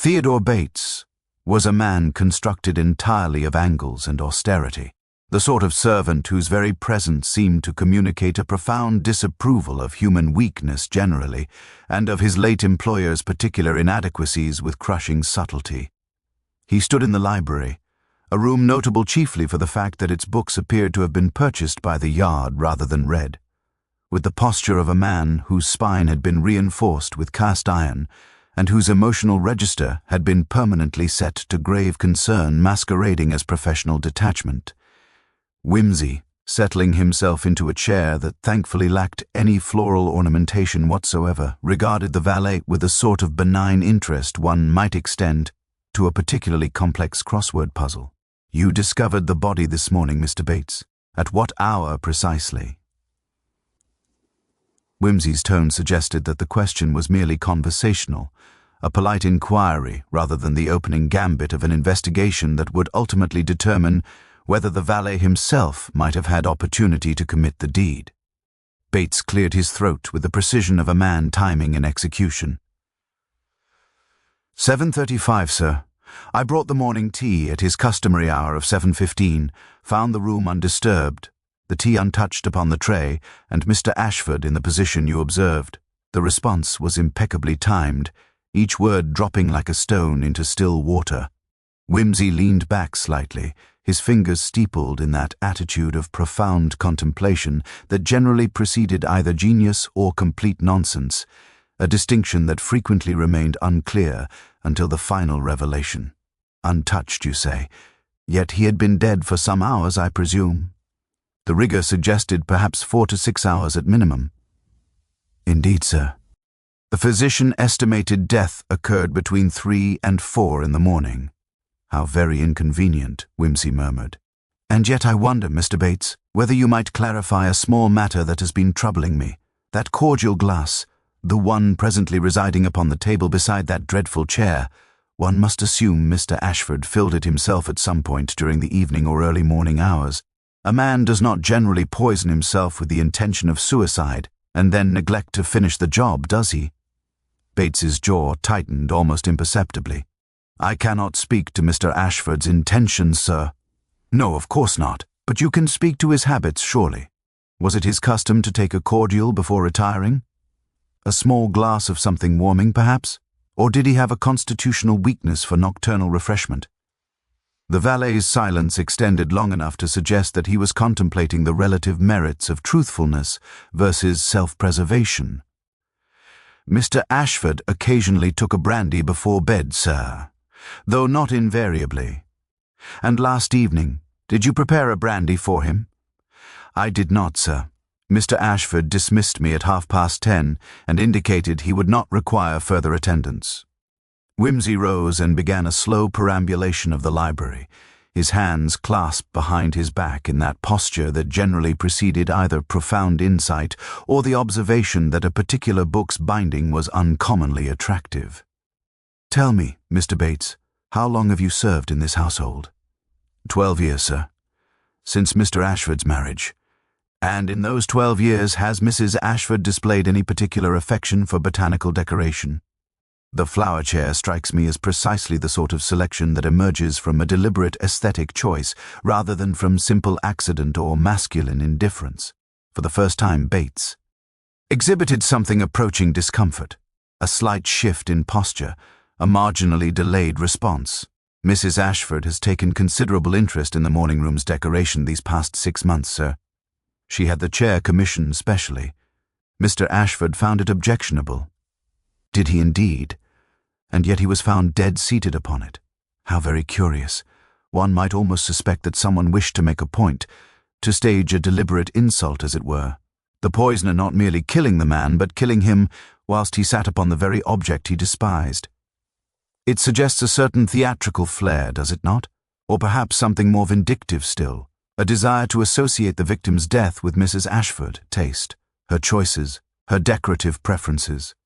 Theodore Bates was a man constructed entirely of angles and austerity, the sort of servant whose very presence seemed to communicate a profound disapproval of human weakness generally, and of his late employer's particular inadequacies with crushing subtlety. He stood in the library, a room notable chiefly for the fact that its books appeared to have been purchased by the yard rather than read, with the posture of a man whose spine had been reinforced with cast iron, and whose emotional register had been permanently set to grave concern masquerading as professional detachment. Wimsey, settling himself into a chair that thankfully lacked any floral ornamentation whatsoever, regarded the valet with a sort of benign interest one might extend to a particularly complex crossword puzzle. "You discovered the body this morning, Mr. Bates. At what hour precisely?" Wimsey's tone suggested that the question was merely conversational, a polite inquiry rather than the opening gambit of an investigation that would ultimately determine whether the valet himself might have had opportunity to commit the deed. Bates cleared his throat with the precision of a man timing an execution. 7:35, sir. I brought the morning tea at his customary hour of 7:15, found the room undisturbed, the tea untouched upon the tray, and Mr. Ashford in the position you observed. The response was impeccably timed, each word dropping like a stone into still water. Wimsey leaned back slightly, his fingers steepled in that attitude of profound contemplation that generally preceded either genius or complete nonsense, a distinction that frequently remained unclear until the final revelation. Untouched, you say, yet he had been dead for some hours, I presume. The rigor suggested perhaps 4 to 6 hours at minimum. Indeed, sir. The physician estimated death occurred between 3 and 4 in the morning. How very inconvenient, Wimsey murmured. And yet I wonder, Mr. Bates, whether you might clarify a small matter that has been troubling me. That cordial glass, the one presently residing upon the table beside that dreadful chair, one must assume Mr. Ashford filled it himself at some point during the evening or early morning hours. A man does not generally poison himself with the intention of suicide and then neglect to finish the job, does he? Bates's jaw tightened almost imperceptibly. I cannot speak to Mr. Ashford's intentions, sir. No, of course not, but you can speak to his habits, surely. Was it his custom to take a cordial before retiring? A small glass of something warming, perhaps? Or did he have a constitutional weakness for nocturnal refreshment? The valet's silence extended long enough to suggest that he was contemplating the relative merits of truthfulness versus self-preservation. Mr. Ashford occasionally took a brandy before bed, sir, though not invariably. And last evening, did you prepare a brandy for him? I did not, sir. Mr. Ashford dismissed me at 10:30 and indicated he would not require further attendance. Wimsey rose and began a slow perambulation of the library, his hands clasped behind his back in that posture that generally preceded either profound insight or the observation that a particular book's binding was uncommonly attractive. Tell me, Mr. Bates, how long have you served in this household? 12 years, sir. Since Mr. Ashford's marriage. And in those 12 years has Mrs. Ashford displayed any particular affection for botanical decoration? The flower chair strikes me as precisely the sort of selection that emerges from a deliberate aesthetic choice rather than from simple accident or masculine indifference. For the first time, Bates exhibited something approaching discomfort, a slight shift in posture, a marginally delayed response. Mrs. Ashford has taken considerable interest in the morning room's decoration these past 6 months, sir. She had the chair commissioned specially. Mr. Ashford found it objectionable. Did he indeed? And yet he was found dead seated upon it. How very curious. One might almost suspect that someone wished to make a point, to stage a deliberate insult, as it were. The poisoner not merely killing the man, but killing him whilst he sat upon the very object he despised. It suggests a certain theatrical flair, does it not? Or perhaps something more vindictive still, a desire to associate the victim's death with Mrs. Ashford, taste, her choices, her decorative preferences.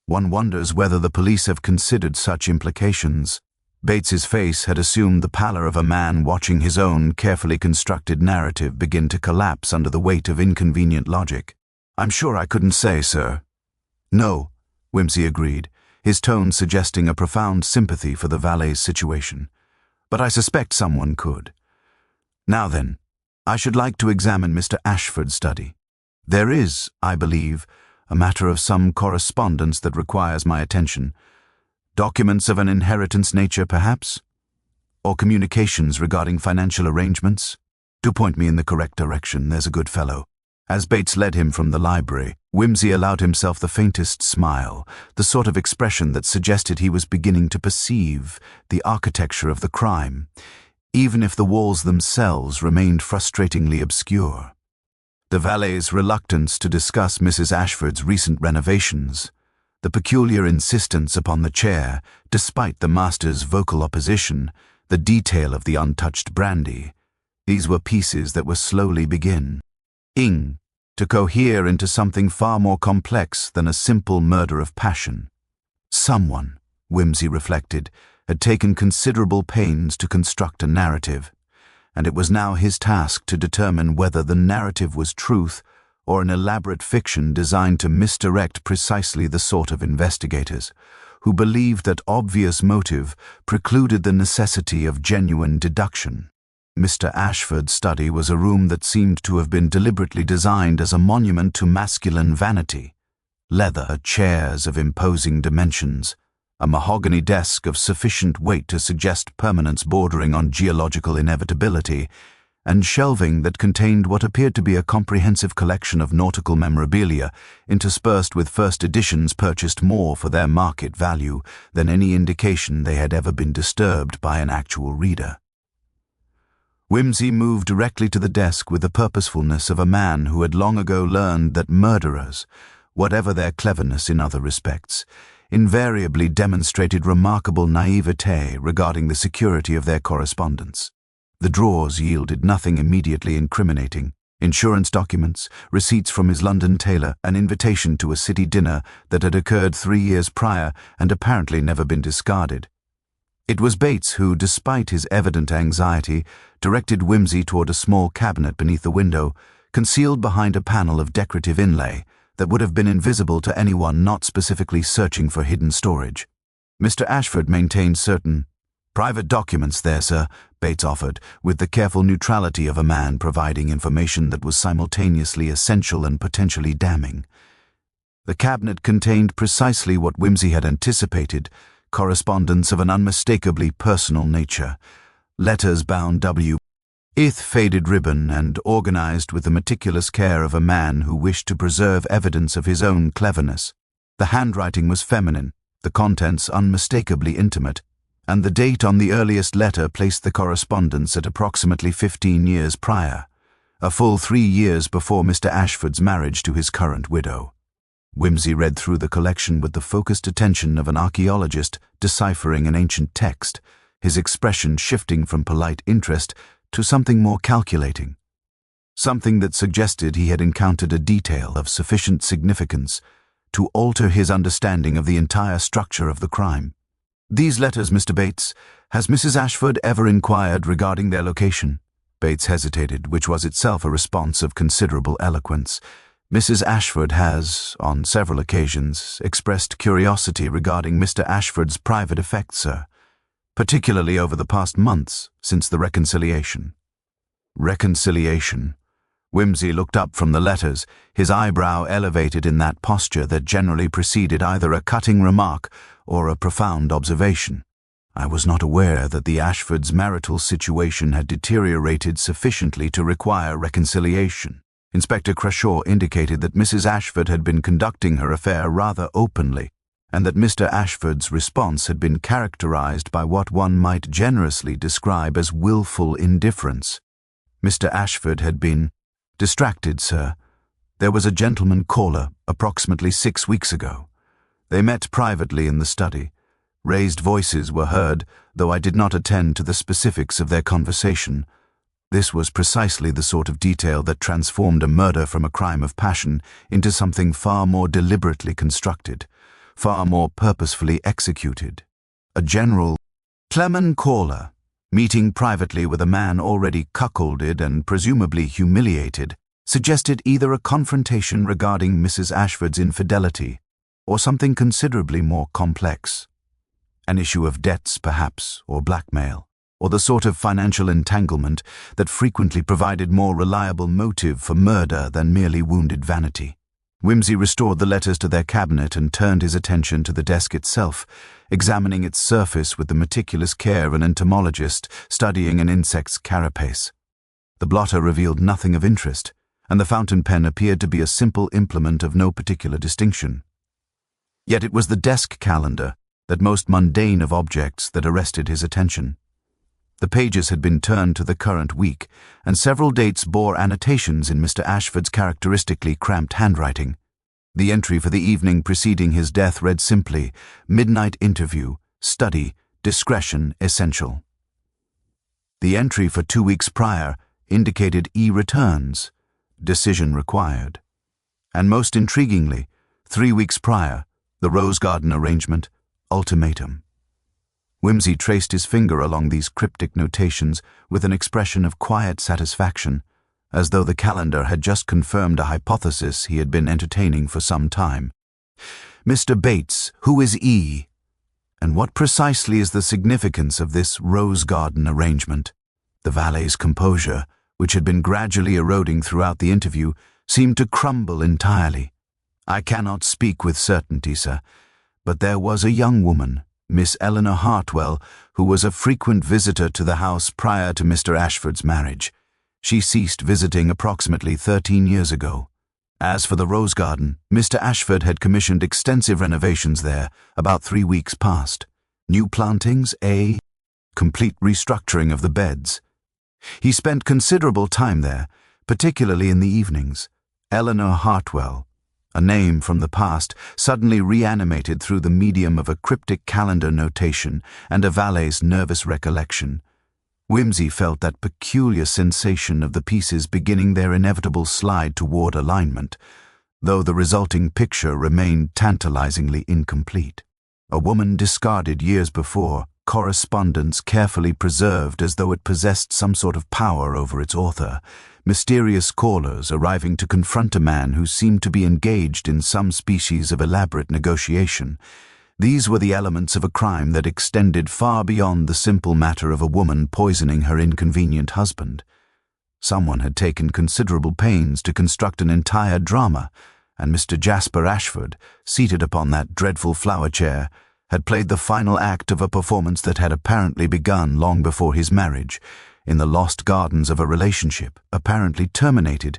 One wonders whether the police have considered such implications. Bates's face had assumed the pallor of a man watching his own carefully constructed narrative begin to collapse under the weight of inconvenient logic. I'm sure I couldn't say, sir. No, Wimsey agreed. his tone suggesting a profound sympathy for the valet's situation. "But I suspect someone could. Now then, I should like to examine Mr. Ashford's study. There is, I believe, a matter of some correspondence that requires my attention. Documents of an inheritance nature, perhaps? Or communications regarding financial arrangements? Do point me in the correct direction, there's a good fellow." As Bates led him from the library, Wimsey allowed himself the faintest smile, the sort of expression that suggested he was beginning to perceive the architecture of the crime, even if the walls themselves remained frustratingly obscure. The valet's reluctance to discuss Mrs. Ashford's recent renovations, the peculiar insistence upon the chair, despite the master's vocal opposition, the detail of the untouched brandy, these were pieces that were slowly beginning to cohere into something far more complex than a simple murder of passion. Someone, Wimsey reflected, had taken considerable pains to construct a narrative, and it was now his task to determine whether the narrative was truth or an elaborate fiction designed to misdirect precisely the sort of investigators who believed that obvious motive precluded the necessity of genuine deduction. Mr. Ashford's study was a room that seemed to have been deliberately designed as a monument to masculine vanity. Leather chairs of imposing dimensions, a mahogany desk of sufficient weight to suggest permanence bordering on geological inevitability, and shelving that contained what appeared to be a comprehensive collection of nautical memorabilia, interspersed with first editions purchased more for their market value than any indication they had ever been disturbed by an actual reader. Wimsey moved directly to the desk with the purposefulness of a man who had long ago learned that murderers, whatever their cleverness in other respects, invariably demonstrated remarkable naivete regarding the security of their correspondence. The drawers yielded nothing immediately incriminating: insurance documents, receipts from his London tailor, an invitation to a city dinner that had occurred 3 years prior and apparently never been discarded. It was Bates who, despite his evident anxiety, directed Wimsey toward a small cabinet beneath the window, concealed behind a panel of decorative inlay that would have been invisible to anyone not specifically searching for hidden storage. Mr. Ashford maintained certain private documents there, sir, Bates offered, with the careful neutrality of a man providing information that was simultaneously essential and potentially damning. The cabinet contained precisely what Wimsey had anticipated: correspondence of an unmistakably personal nature, letters bound with faded ribbon and organized with the meticulous care of a man who wished to preserve evidence of his own cleverness. The handwriting was feminine, the contents unmistakably intimate, and the date on the earliest letter placed the correspondence at approximately 15 years prior, a full 3 years before Mr. Ashford's marriage to his current widow. Wimsey read through the collection with the focused attention of an archaeologist deciphering an ancient text, his expression shifting from polite interest to something more calculating, something that suggested he had encountered a detail of sufficient significance to alter his understanding of the entire structure of the crime. "These letters, Mr. Bates, has Mrs. Ashford ever inquired regarding their location?" Bates hesitated, which was itself a response of considerable eloquence. "Mrs. Ashford has, on several occasions, expressed curiosity regarding Mr. Ashford's private effects, sir, particularly over the past months since the reconciliation." Reconciliation. Wimsey looked up from the letters, his eyebrow elevated in that posture that generally preceded either a cutting remark or a profound observation. "I was not aware that the Ashfords' marital situation had deteriorated sufficiently to require reconciliation." Inspector Crashaw indicated that Mrs. Ashford had been conducting her affair rather openly, and that Mr. Ashford's response had been characterized by what one might generously describe as willful indifference. Mr. Ashford had been distracted, sir. There was a gentleman caller approximately 6 weeks ago. They met privately in the study. Raised voices were heard, though I did not attend to the specifics of their conversation. This was precisely the sort of detail that transformed a murder from a crime of passion into something far more deliberately constructed, far more purposefully executed. A general Clement caller, meeting privately with a man already cuckolded and presumably humiliated, suggested either a confrontation regarding Mrs. Ashford's infidelity or something considerably more complex? An issue of debts, perhaps, or blackmail, or the sort of financial entanglement that frequently provided more reliable motive for murder than merely wounded vanity. Wimsey restored the letters to their cabinet and turned his attention to the desk itself, examining its surface with the meticulous care of an entomologist studying an insect's carapace. The blotter revealed nothing of interest, and the fountain pen appeared to be a simple implement of no particular distinction. Yet it was the desk calendar, that most mundane of objects, that arrested his attention. The pages had been turned to the current week, and several dates bore annotations in Mr. Ashford's characteristically cramped handwriting. The entry for the evening preceding his death read simply, "Midnight interview, study, discretion essential." The entry for 2 weeks prior indicated returns, decision required. And most intriguingly, 3 weeks prior, the rose garden arrangement, ultimatum. Wimsey traced his finger along these cryptic notations with an expression of quiet satisfaction, as though the calendar had just confirmed a hypothesis he had been entertaining for some time. "Mr. Bates, who is E? And what precisely is the significance of this rose garden arrangement?" The valet's composure, which had been gradually eroding throughout the interview, seemed to crumble entirely. "I cannot speak with certainty, sir, but there was a young woman, Miss Eleanor Hartwell, who was a frequent visitor to the house prior to Mr. Ashford's marriage. She ceased visiting approximately 13 years ago. As for the rose garden, Mr. Ashford had commissioned extensive renovations there about 3 weeks past. New plantings, complete restructuring of the beds. He spent considerable time there, particularly in the evenings. Eleanor Hartwell, a name from the past, suddenly reanimated through the medium of a cryptic calendar notation and a valet's nervous recollection. Wimsey felt that peculiar sensation of the pieces beginning their inevitable slide toward alignment, though the resulting picture remained tantalizingly incomplete. A woman discarded years before, correspondence carefully preserved as though it possessed some sort of power over its author, mysterious callers arriving to confront a man who seemed to be engaged in some species of elaborate negotiation. These were the elements of a crime that extended far beyond the simple matter of a woman poisoning her inconvenient husband. Someone had taken considerable pains to construct an entire drama, and Mr. Jasper Ashford, seated upon that dreadful flower chair, had played the final act of a performance that had apparently begun long before his marriage, in the lost gardens of a relationship, apparently terminated,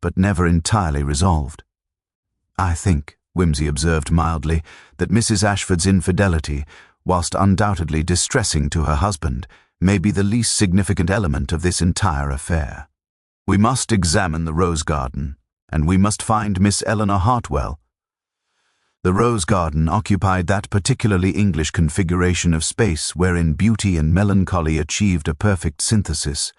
but never entirely resolved. "I think," Wimsey observed mildly, "that Mrs. Ashford's infidelity, whilst undoubtedly distressing to her husband, may be the least significant element of this entire affair. We must examine the rose garden, and we must find Miss Eleanor Hartwell." The rose garden occupied that particularly English configuration of space wherein beauty and melancholy achieved a perfect synthesis,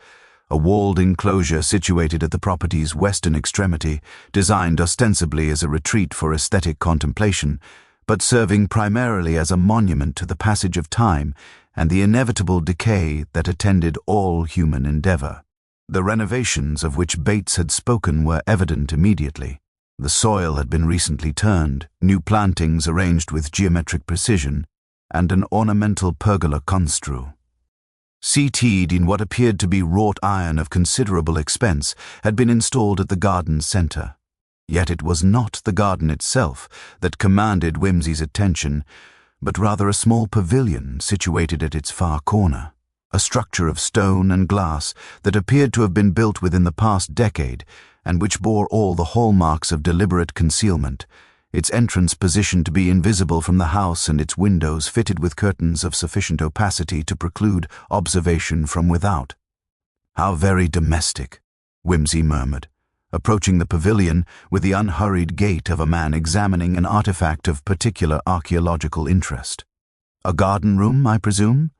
a walled enclosure situated at the property's western extremity, designed ostensibly as a retreat for aesthetic contemplation, but serving primarily as a monument to the passage of time and the inevitable decay that attended all human endeavor. The renovations of which Bates had spoken were evident immediately. The soil had been recently turned, new plantings arranged with geometric precision, and an ornamental pergola constru. Seated in what appeared to be wrought iron of considerable expense, had been installed at the garden's center. Yet it was not the garden itself that commanded Wimsey's attention, but rather a small pavilion situated at its far corner, a structure of stone and glass that appeared to have been built within the past decade, and which bore all the hallmarks of deliberate concealment, its entrance positioned to be invisible from the house and its windows fitted with curtains of sufficient opacity to preclude observation from without. "How very domestic," Wimsey murmured, approaching the pavilion with the unhurried gait of a man examining an artifact of particular archaeological interest. "A garden room, I presume?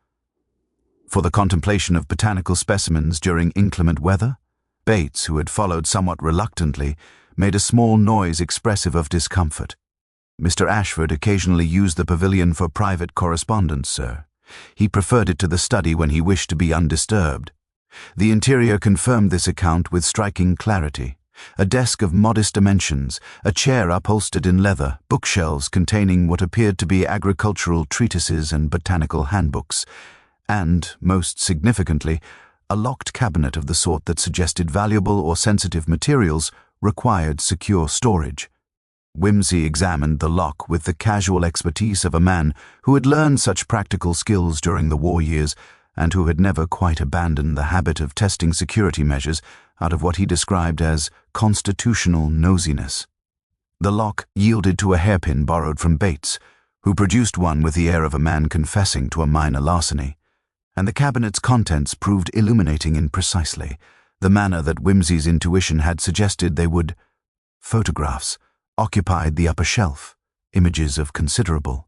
For the contemplation of botanical specimens during inclement weather?" Bates, who had followed somewhat reluctantly, made a small noise expressive of discomfort. "Mr. Ashford occasionally used the pavilion for private correspondence, sir. He preferred it to the study when he wished to be undisturbed." The interior confirmed this account with striking clarity. A desk of modest dimensions, a chair upholstered in leather, bookshelves containing what appeared to be agricultural treatises and botanical handbooks, and, most significantly, a locked cabinet of the sort that suggested valuable or sensitive materials required secure storage. Wimsey examined the lock with the casual expertise of a man who had learned such practical skills during the war years and who had never quite abandoned the habit of testing security measures out of what he described as constitutional nosiness. The lock yielded to a hairpin borrowed from Bates, who produced one with the air of a man confessing to a minor larceny, and the cabinet's contents proved illuminating in precisely the manner that Wimsey's intuition had suggested they would. Photographs occupied the upper shelf, images of considerable,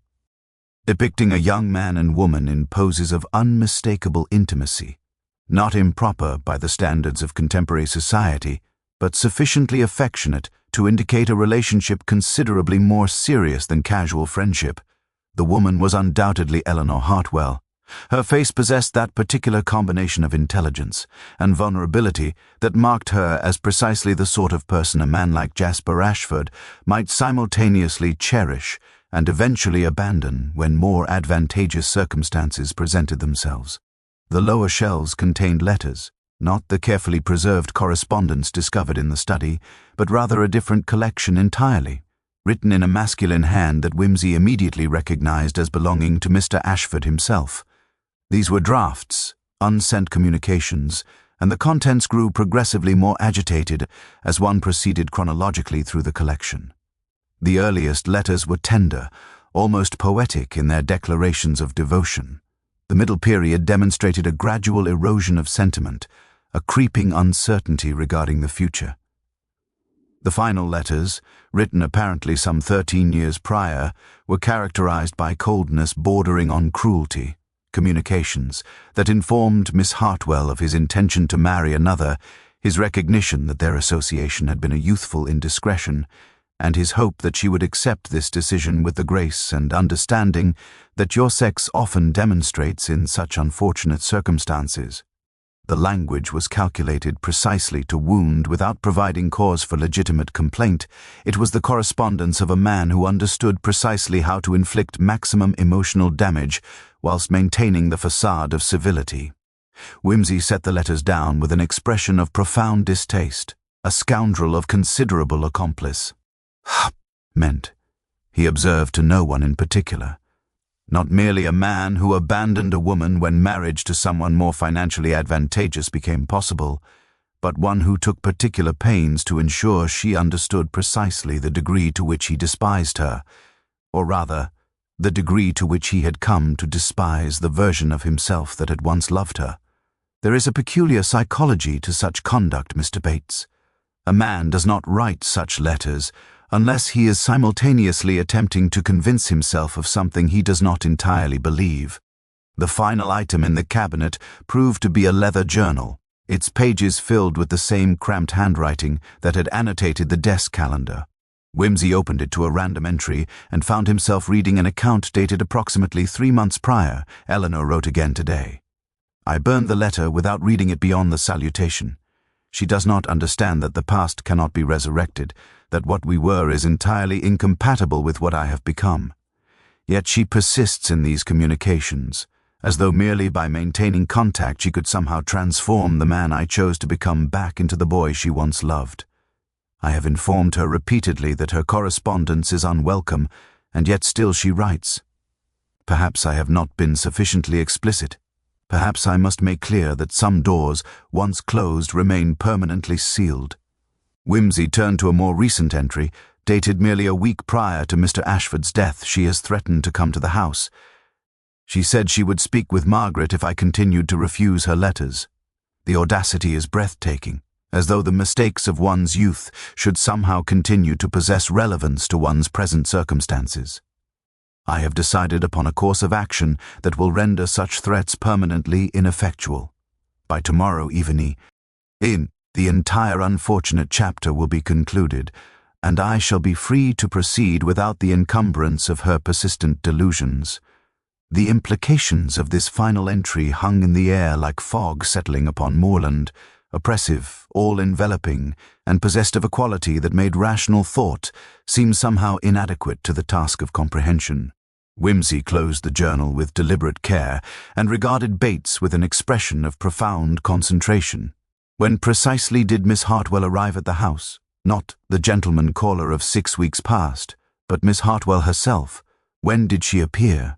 depicting a young man and woman in poses of unmistakable intimacy, not improper by the standards of contemporary society, but sufficiently affectionate to indicate a relationship considerably more serious than casual friendship. The woman was undoubtedly Eleanor Hartwell. Her face possessed that particular combination of intelligence and vulnerability that marked her as precisely the sort of person a man like Jasper Ashford might simultaneously cherish and eventually abandon when more advantageous circumstances presented themselves. The lower shelves contained letters, not the carefully preserved correspondence discovered in the study, but rather a different collection entirely, written in a masculine hand that Wimsey immediately recognized as belonging to Mr. Ashford himself. These were drafts, unsent communications, and the contents grew progressively more agitated as one proceeded chronologically through the collection. The earliest letters were tender, almost poetic in their declarations of devotion. The middle period demonstrated a gradual erosion of sentiment, a creeping uncertainty regarding the future. The final letters, written apparently some 13 years prior, were characterized by coldness bordering on cruelty. Communications that informed Miss Hartwell of his intention to marry another, his recognition that their association had been a youthful indiscretion, and his hope that she would accept this decision with the grace and understanding that your sex often demonstrates in such unfortunate circumstances. The language was calculated precisely to wound without providing cause for legitimate complaint. It was the correspondence of a man who understood precisely how to inflict maximum emotional damage whilst maintaining the facade of civility. Wimsey set the letters down with an expression of profound distaste. A scoundrel of considerable accomplice. Meant, he observed to no one in particular. Not merely a man who abandoned a woman when marriage to someone more financially advantageous became possible, but one who took particular pains to ensure she understood precisely the degree to which he despised her, or rather, the degree to which he had come to despise the version of himself that had once loved her. There is a peculiar psychology to such conduct, Mr. Bates. A man does not write such letters unless he is simultaneously attempting to convince himself of something he does not entirely believe. The final item in the cabinet proved to be a leather journal, its pages filled with the same cramped handwriting that had annotated the desk calendar. Wimsey opened it to a random entry and found himself reading an account dated approximately 3 months prior. Eleanor wrote again today. I burned the letter without reading it beyond the salutation. She does not understand that the past cannot be resurrected, that what we were is entirely incompatible with what I have become. Yet she persists in these communications, as though merely by maintaining contact she could somehow transform the man I chose to become back into the boy she once loved. I have informed her repeatedly that her correspondence is unwelcome, and yet still she writes. Perhaps I have not been sufficiently explicit. Perhaps I must make clear that some doors, once closed, remain permanently sealed. Wimsey turned to a more recent entry, dated merely a week prior to Mr. Ashford's death. She has threatened to come to the house. She said she would speak with Margaret if I continued to refuse her letters. The audacity is breathtaking, as though the mistakes of one's youth should somehow continue to possess relevance to one's present circumstances. I have decided upon a course of action that will render such threats permanently ineffectual. By tomorrow evening, the entire unfortunate chapter will be concluded, and I shall be free to proceed without the encumbrance of her persistent delusions. The implications of this final entry hung in the air like fog settling upon moorland, oppressive, all-enveloping, and possessed of a quality that made rational thought seem somehow inadequate to the task of comprehension. Wimsey closed the journal with deliberate care and regarded Bates with an expression of profound concentration. When precisely did Miss Hartwell arrive at the house? Not the gentleman caller of 6 weeks past, but Miss Hartwell herself. When did she appear?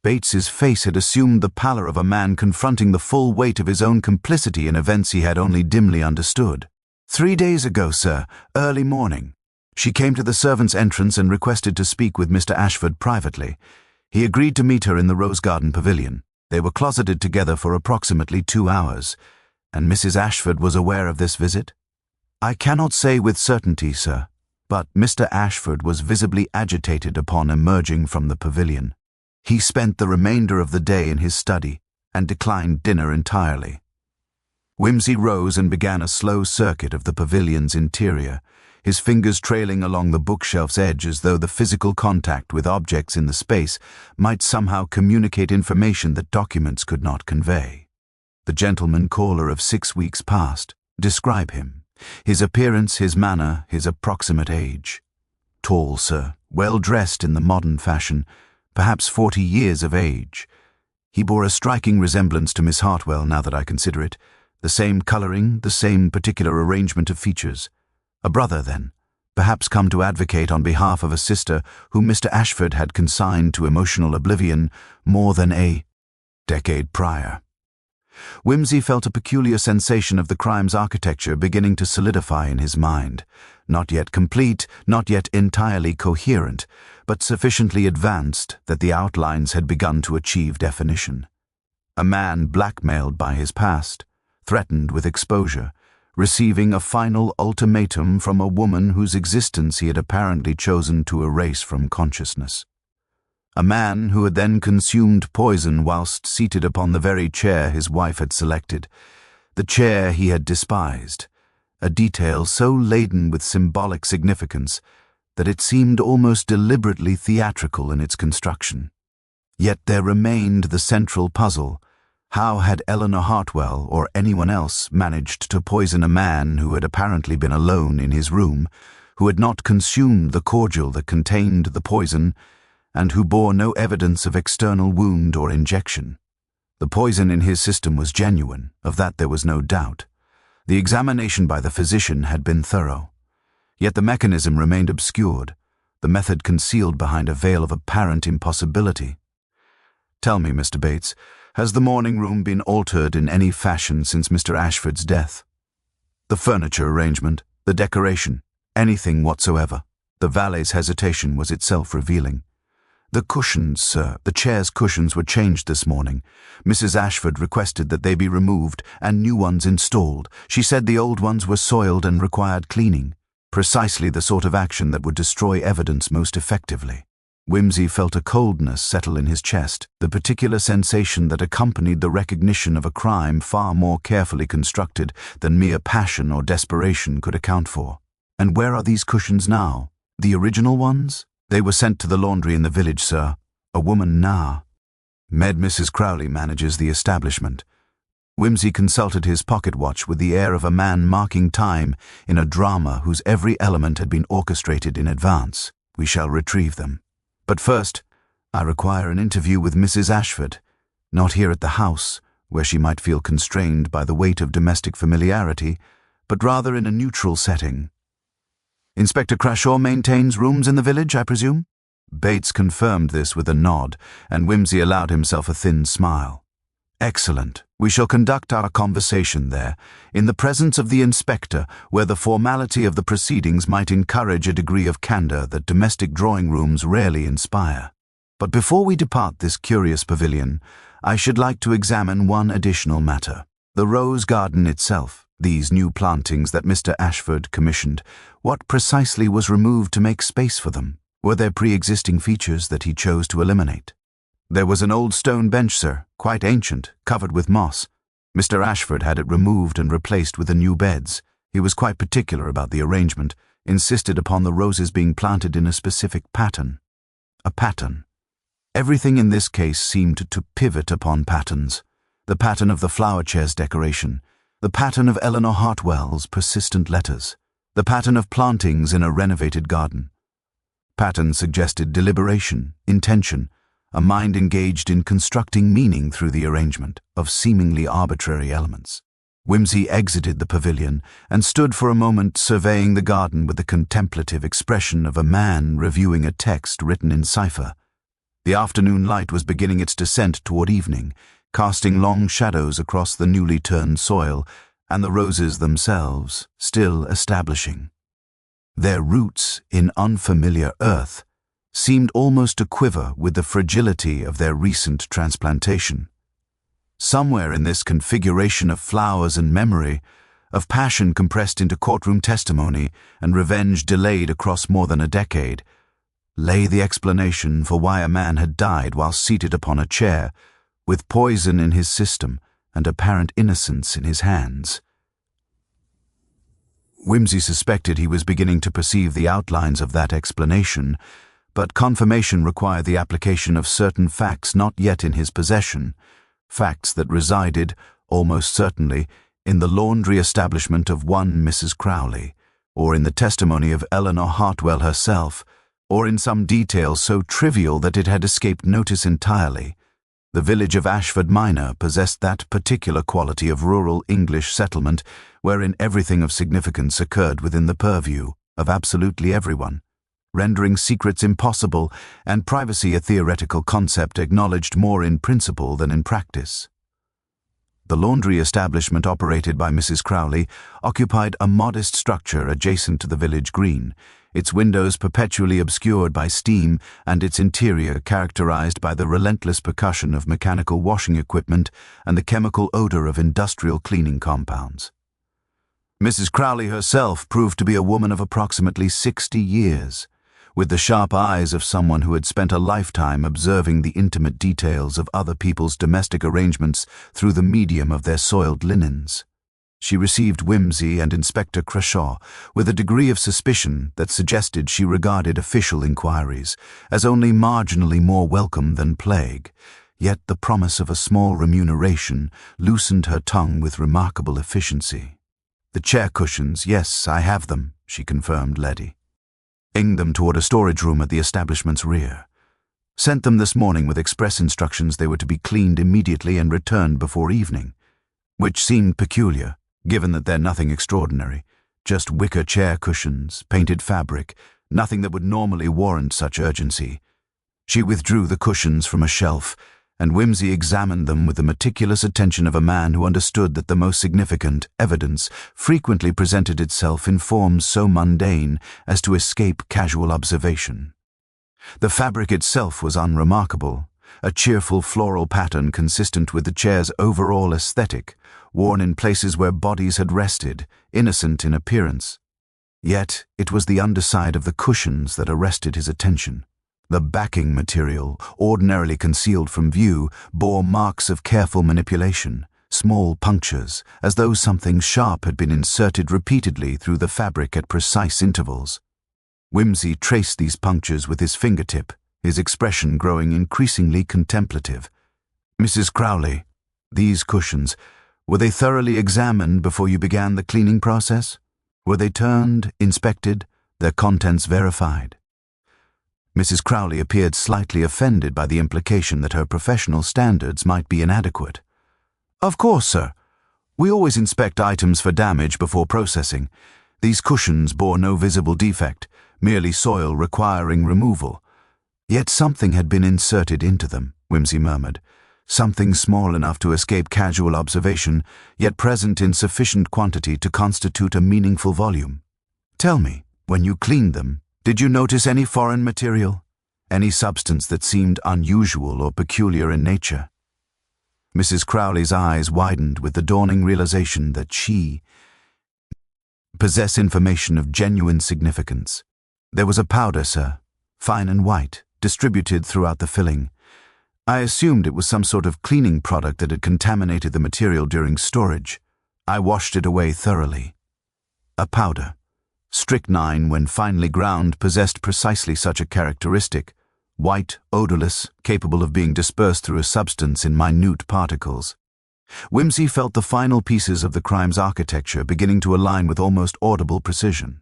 Bates's face had assumed the pallor of a man confronting the full weight of his own complicity in events he had only dimly understood. 3 days ago, sir, early morning. She came to the servants' entrance and requested to speak with Mr. Ashford privately. He agreed to meet her in the Rose Garden Pavilion. They were closeted together for approximately 2 hours. And Mrs. Ashford was aware of this visit? I cannot say with certainty, sir, but Mr. Ashford was visibly agitated upon emerging from the pavilion. He spent the remainder of the day in his study and declined dinner entirely. Wimsey rose and began a slow circuit of the pavilion's interior, his fingers trailing along the bookshelf's edge as though the physical contact with objects in the space might somehow communicate information that documents could not convey. The gentleman caller of 6 weeks past. Describe him. His appearance, his manner, his approximate age. Tall, sir, well dressed in the modern fashion, perhaps 40 years of age. He bore a striking resemblance to Miss Hartwell, now that I consider it. The same colouring, the same particular arrangement of features. A brother, then, perhaps come to advocate on behalf of a sister whom Mr. Ashford had consigned to emotional oblivion more than a decade prior. Wimsey felt a peculiar sensation of the crime's architecture beginning to solidify in his mind, not yet complete, not yet entirely coherent, but sufficiently advanced that the outlines had begun to achieve definition. A man blackmailed by his past, threatened with exposure, receiving a final ultimatum from a woman whose existence he had apparently chosen to erase from consciousness. A man who had then consumed poison whilst seated upon the very chair his wife had selected, the chair he had despised, a detail so laden with symbolic significance that it seemed almost deliberately theatrical in its construction. Yet there remained the central puzzle. How had Eleanor Hartwell or anyone else managed to poison a man who had apparently been alone in his room, who had not consumed the cordial that contained the poison, and who bore no evidence of external wound or injection? The poison in his system was genuine, of that there was no doubt. The examination by the physician had been thorough. Yet the mechanism remained obscured, the method concealed behind a veil of apparent impossibility. Tell me, Mr. Bates, has the morning room been altered in any fashion since Mr. Ashford's death? The furniture arrangement, the decoration, anything whatsoever. The valet's hesitation was itself revealing. The cushions, sir, the chair's cushions were changed this morning. Mrs. Ashford requested that they be removed and new ones installed. She said the old ones were soiled and required cleaning. Precisely the sort of action that would destroy evidence most effectively. Wimsey felt a coldness settle in his chest, the particular sensation that accompanied the recognition of a crime far more carefully constructed than mere passion or desperation could account for. And where are these cushions now? The original ones? They were sent to the laundry in the village, sir. A woman now. Mrs. Crowley manages the establishment. Wimsey consulted his pocket watch with the air of a man marking time in a drama whose every element had been orchestrated in advance. We shall retrieve them. But first, I require an interview with Mrs. Ashford, not here at the house, where she might feel constrained by the weight of domestic familiarity, but rather in a neutral setting. Inspector Crashaw maintains rooms in the village, I presume? Bates confirmed this with a nod, and Wimsey allowed himself a thin smile. Excellent. We shall conduct our conversation there, in the presence of the inspector, where the formality of the proceedings might encourage a degree of candour that domestic drawing-rooms rarely inspire. But before we depart this curious pavilion, I should like to examine one additional matter. The rose garden itself, these new plantings that Mr. Ashford commissioned, what precisely was removed to make space for them? Were there pre-existing features that he chose to eliminate? There was an old stone bench, sir, quite ancient, covered with moss. Mr. Ashford had it removed and replaced with the new beds. He was quite particular about the arrangement, insisted upon the roses being planted in a specific pattern. A pattern. Everything in this case seemed to pivot upon patterns. The pattern of the flower chair's decoration, the pattern of Eleanor Hartwell's persistent letters, the pattern of plantings in a renovated garden. Pattern suggested deliberation, intention, a mind engaged in constructing meaning through the arrangement of seemingly arbitrary elements. Wimsey exited the pavilion and stood for a moment surveying the garden with the contemplative expression of a man reviewing a text written in cipher. The afternoon light was beginning its descent toward evening, casting long shadows across the newly turned soil, and the roses themselves still establishing. Their roots in unfamiliar earth seemed almost to quiver with the fragility of their recent transplantation. Somewhere in this configuration of flowers and memory, of passion compressed into courtroom testimony and revenge delayed across more than a decade, lay the explanation for why a man had died while seated upon a chair, with poison in his system and apparent innocence in his hands. Wimsey suspected he was beginning to perceive the outlines of that explanation, but confirmation required the application of certain facts not yet in his possession, facts that resided, almost certainly, in the laundry establishment of one Mrs. Crowley, or in the testimony of Eleanor Hartwell herself, or in some detail so trivial that it had escaped notice entirely. The village of Ashford Minor possessed that particular quality of rural English settlement wherein everything of significance occurred within the purview of absolutely everyone, rendering secrets impossible and privacy a theoretical concept acknowledged more in principle than in practice. The laundry establishment operated by Mrs. Crowley occupied a modest structure adjacent to the village green, its windows perpetually obscured by steam and its interior characterized by the relentless percussion of mechanical washing equipment and the chemical odor of industrial cleaning compounds. Mrs. Crowley herself proved to be a woman of approximately 60 years, with the sharp eyes of someone who had spent a lifetime observing the intimate details of other people's domestic arrangements through the medium of their soiled linens. She received Wimsey and Inspector Crashaw with a degree of suspicion that suggested she regarded official inquiries as only marginally more welcome than plague, yet the promise of a small remuneration loosened her tongue with remarkable efficiency. "The chair cushions, yes, I have them," she confirmed Letty. "Aimed them toward a storage room at the establishment's rear. Sent them this morning with express instructions they were to be cleaned immediately and returned before evening," which seemed peculiar, given that they're nothing extraordinary, just wicker chair cushions, painted fabric, nothing that would normally warrant such urgency. She withdrew the cushions from a shelf, and Wimsey examined them with the meticulous attention of a man who understood that the most significant evidence frequently presented itself in forms so mundane as to escape casual observation. The fabric itself was unremarkable, a cheerful floral pattern consistent with the chair's overall aesthetic, worn in places where bodies had rested, innocent in appearance. Yet it was the underside of the cushions that arrested his attention. The backing material, ordinarily concealed from view, bore marks of careful manipulation, small punctures, as though something sharp had been inserted repeatedly through the fabric at precise intervals. Wimsey traced these punctures with his fingertip, his expression growing increasingly contemplative. "Mrs. Crowley, these cushions, were they thoroughly examined before you began the cleaning process? Were they turned, inspected, their contents verified?" Mrs. Crowley appeared slightly offended by the implication that her professional standards might be inadequate. "Of course, sir. We always inspect items for damage before processing. These cushions bore no visible defect, merely soil requiring removal. Yet something had been inserted into them," Wimsey murmured. "Something small enough to escape casual observation, yet present in sufficient quantity to constitute a meaningful volume. Tell me, when you cleaned them, did you notice any foreign material? Any substance that seemed unusual or peculiar in nature?" Mrs. Crowley's eyes widened with the dawning realization that she possessed information of genuine significance. "There was a powder, sir, fine and white, distributed throughout the filling. I assumed it was some sort of cleaning product that had contaminated the material during storage. I washed it away thoroughly. A powder. Strychnine, when finely ground, possessed precisely such a characteristic, white, odorless, capable of being dispersed through a substance in minute particles. Wimsey felt the final pieces of the crime's architecture beginning to align with almost audible precision.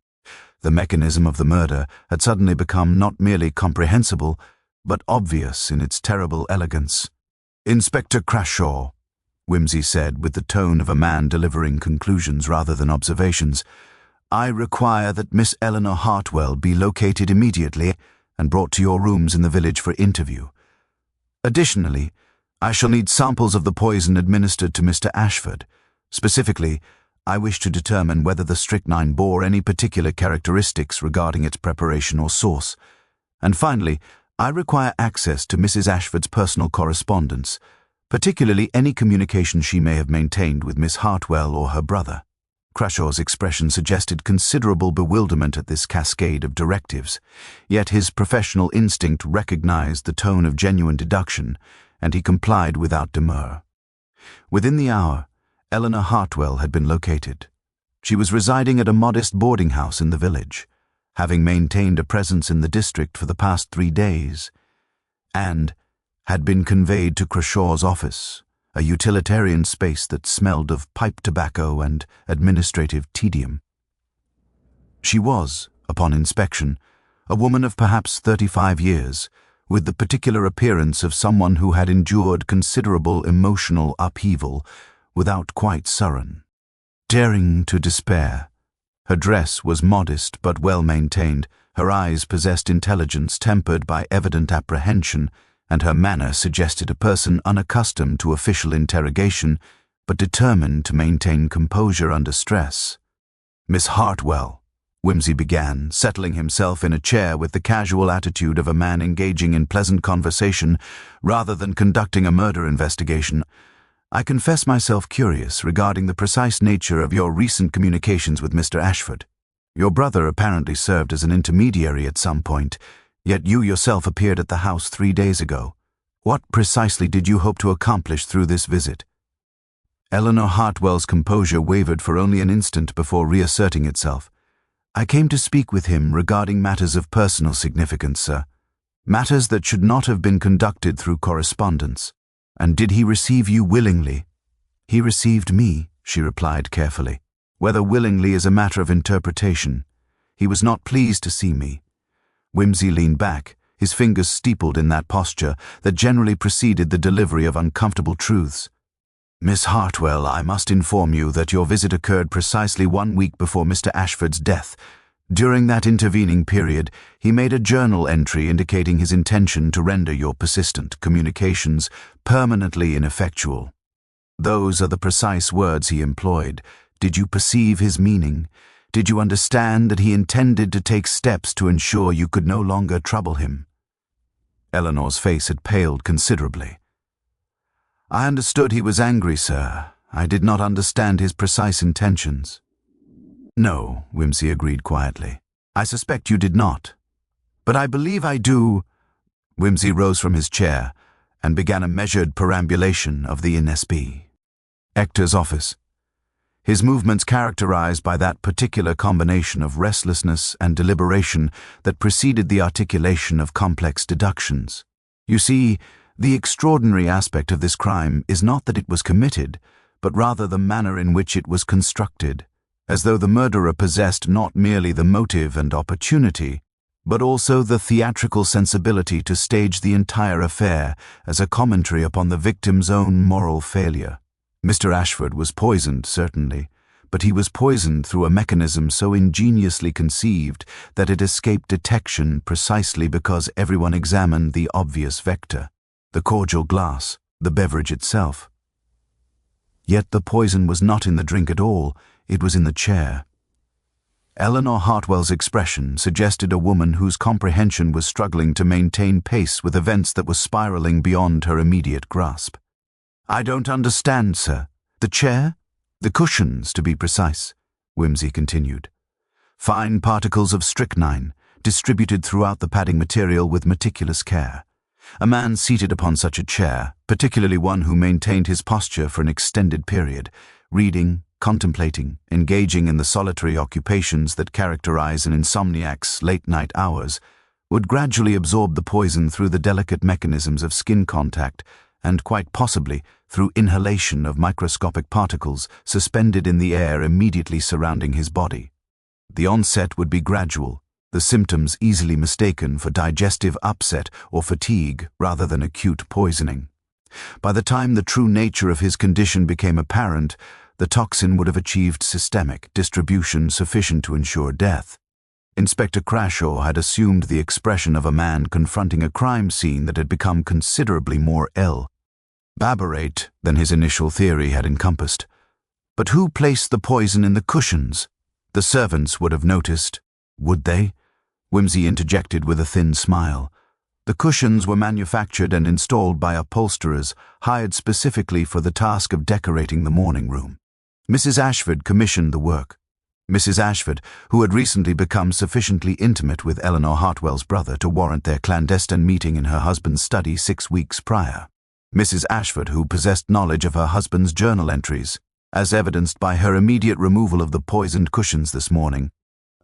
The mechanism of the murder had suddenly become not merely comprehensible, but obvious in its terrible elegance. "Inspector Crashaw," Wimsey said with the tone of a man delivering conclusions rather than observations, "I require that Miss Eleanor Hartwell be located immediately and brought to your rooms in the village for interview. Additionally, I shall need samples of the poison administered to Mr. Ashford. Specifically, I wish to determine whether the strychnine bore any particular characteristics regarding its preparation or source. And finally, I require access to Mrs. Ashford's personal correspondence, particularly any communication she may have maintained with Miss Hartwell or her brother." Crashaw's expression suggested considerable bewilderment at this cascade of directives, yet his professional instinct recognized the tone of genuine deduction, and he complied without demur. Within the hour, Eleanor Hartwell had been located. She was residing at a modest boarding house in the village, having maintained a presence in the district for the past 3 days, and had been conveyed to Crashaw's office, a utilitarian space that smelled of pipe tobacco and administrative tedium. She was, upon inspection, a woman of perhaps 35 years, with the particular appearance of someone who had endured considerable emotional upheaval without quite sullen. Daring to despair. Her dress was modest but well maintained, her eyes possessed intelligence tempered by evident apprehension, and her manner suggested a person unaccustomed to official interrogation but determined to maintain composure under stress. "Miss Hartwell," Wimsey began, settling himself in a chair with the casual attitude of a man engaging in pleasant conversation rather than conducting a murder investigation, "I confess myself curious regarding the precise nature of your recent communications with Mr. Ashford. Your brother apparently served as an intermediary at some point, yet you yourself appeared at the house 3 days ago. What precisely did you hope to accomplish through this visit?" Eleanor Hartwell's composure wavered for only an instant before reasserting itself. "I came to speak with him regarding matters of personal significance, sir. Matters that should not have been conducted through correspondence. And did he receive you willingly?" "He received me," she replied carefully. "Whether willingly is a matter of interpretation. He was not pleased to see me." Wimsey leaned back, his fingers steepled in that posture that generally preceded the delivery of uncomfortable truths. "Miss Hartwell, I must inform you that your visit occurred precisely 1 week before Mr. Ashford's death. During that intervening period, he made a journal entry indicating his intention to render your persistent communications permanently ineffectual. Those are the precise words he employed. Did you perceive his meaning? Did you understand that he intended to take steps to ensure you could no longer trouble him?" Eleanor's face had paled considerably. "I understood he was angry, sir. I did not understand his precise intentions." "No," Wimsey agreed quietly. "I suspect you did not. But I believe I do." Wimsey rose from his chair and began a measured perambulation of the Inspector's office, his movements characterized by that particular combination of restlessness and deliberation that preceded the articulation of complex deductions. You see, the extraordinary aspect of this crime is not that it was committed, but rather the manner in which it was constructed, as though the murderer possessed not merely the motive and opportunity, but also the theatrical sensibility to stage the entire affair as a commentary upon the victim's own moral failure. Mr. Ashford was poisoned, certainly, but he was poisoned through a mechanism so ingeniously conceived that it escaped detection precisely because everyone examined the obvious vector, the cordial glass, the beverage itself. Yet the poison was not in the drink at all, it was in the chair. Eleanor Hartwell's expression suggested a woman whose comprehension was struggling to maintain pace with events that were spiraling beyond her immediate grasp. "I don't understand, sir. The chair? The cushions, to be precise," Wimsey continued. "Fine particles of strychnine, distributed throughout the padding material with meticulous care. A man seated upon such a chair, particularly one who maintained his posture for an extended period, reading, contemplating, engaging in the solitary occupations that characterize an insomniac's late-night hours, would gradually absorb the poison through the delicate mechanisms of skin contact and quite possibly through inhalation of microscopic particles suspended in the air immediately surrounding his body. The onset would be gradual, the symptoms easily mistaken for digestive upset or fatigue rather than acute poisoning. By the time the true nature of his condition became apparent, the toxin would have achieved systemic distribution sufficient to ensure death. Inspector Crashaw had assumed the expression of a man confronting a crime scene that had become considerably more elaborate than his initial theory had encompassed. But who placed the poison in the cushions? The servants would have noticed, would they? Wimsey interjected with a thin smile. The cushions were manufactured and installed by upholsterers hired specifically for the task of decorating the morning room. Mrs. Ashford commissioned the work. Mrs. Ashford, who had recently become sufficiently intimate with Eleanor Hartwell's brother to warrant their clandestine meeting in her husband's study 6 weeks prior. Mrs. Ashford, who possessed knowledge of her husband's journal entries, as evidenced by her immediate removal of the poisoned cushions this morning,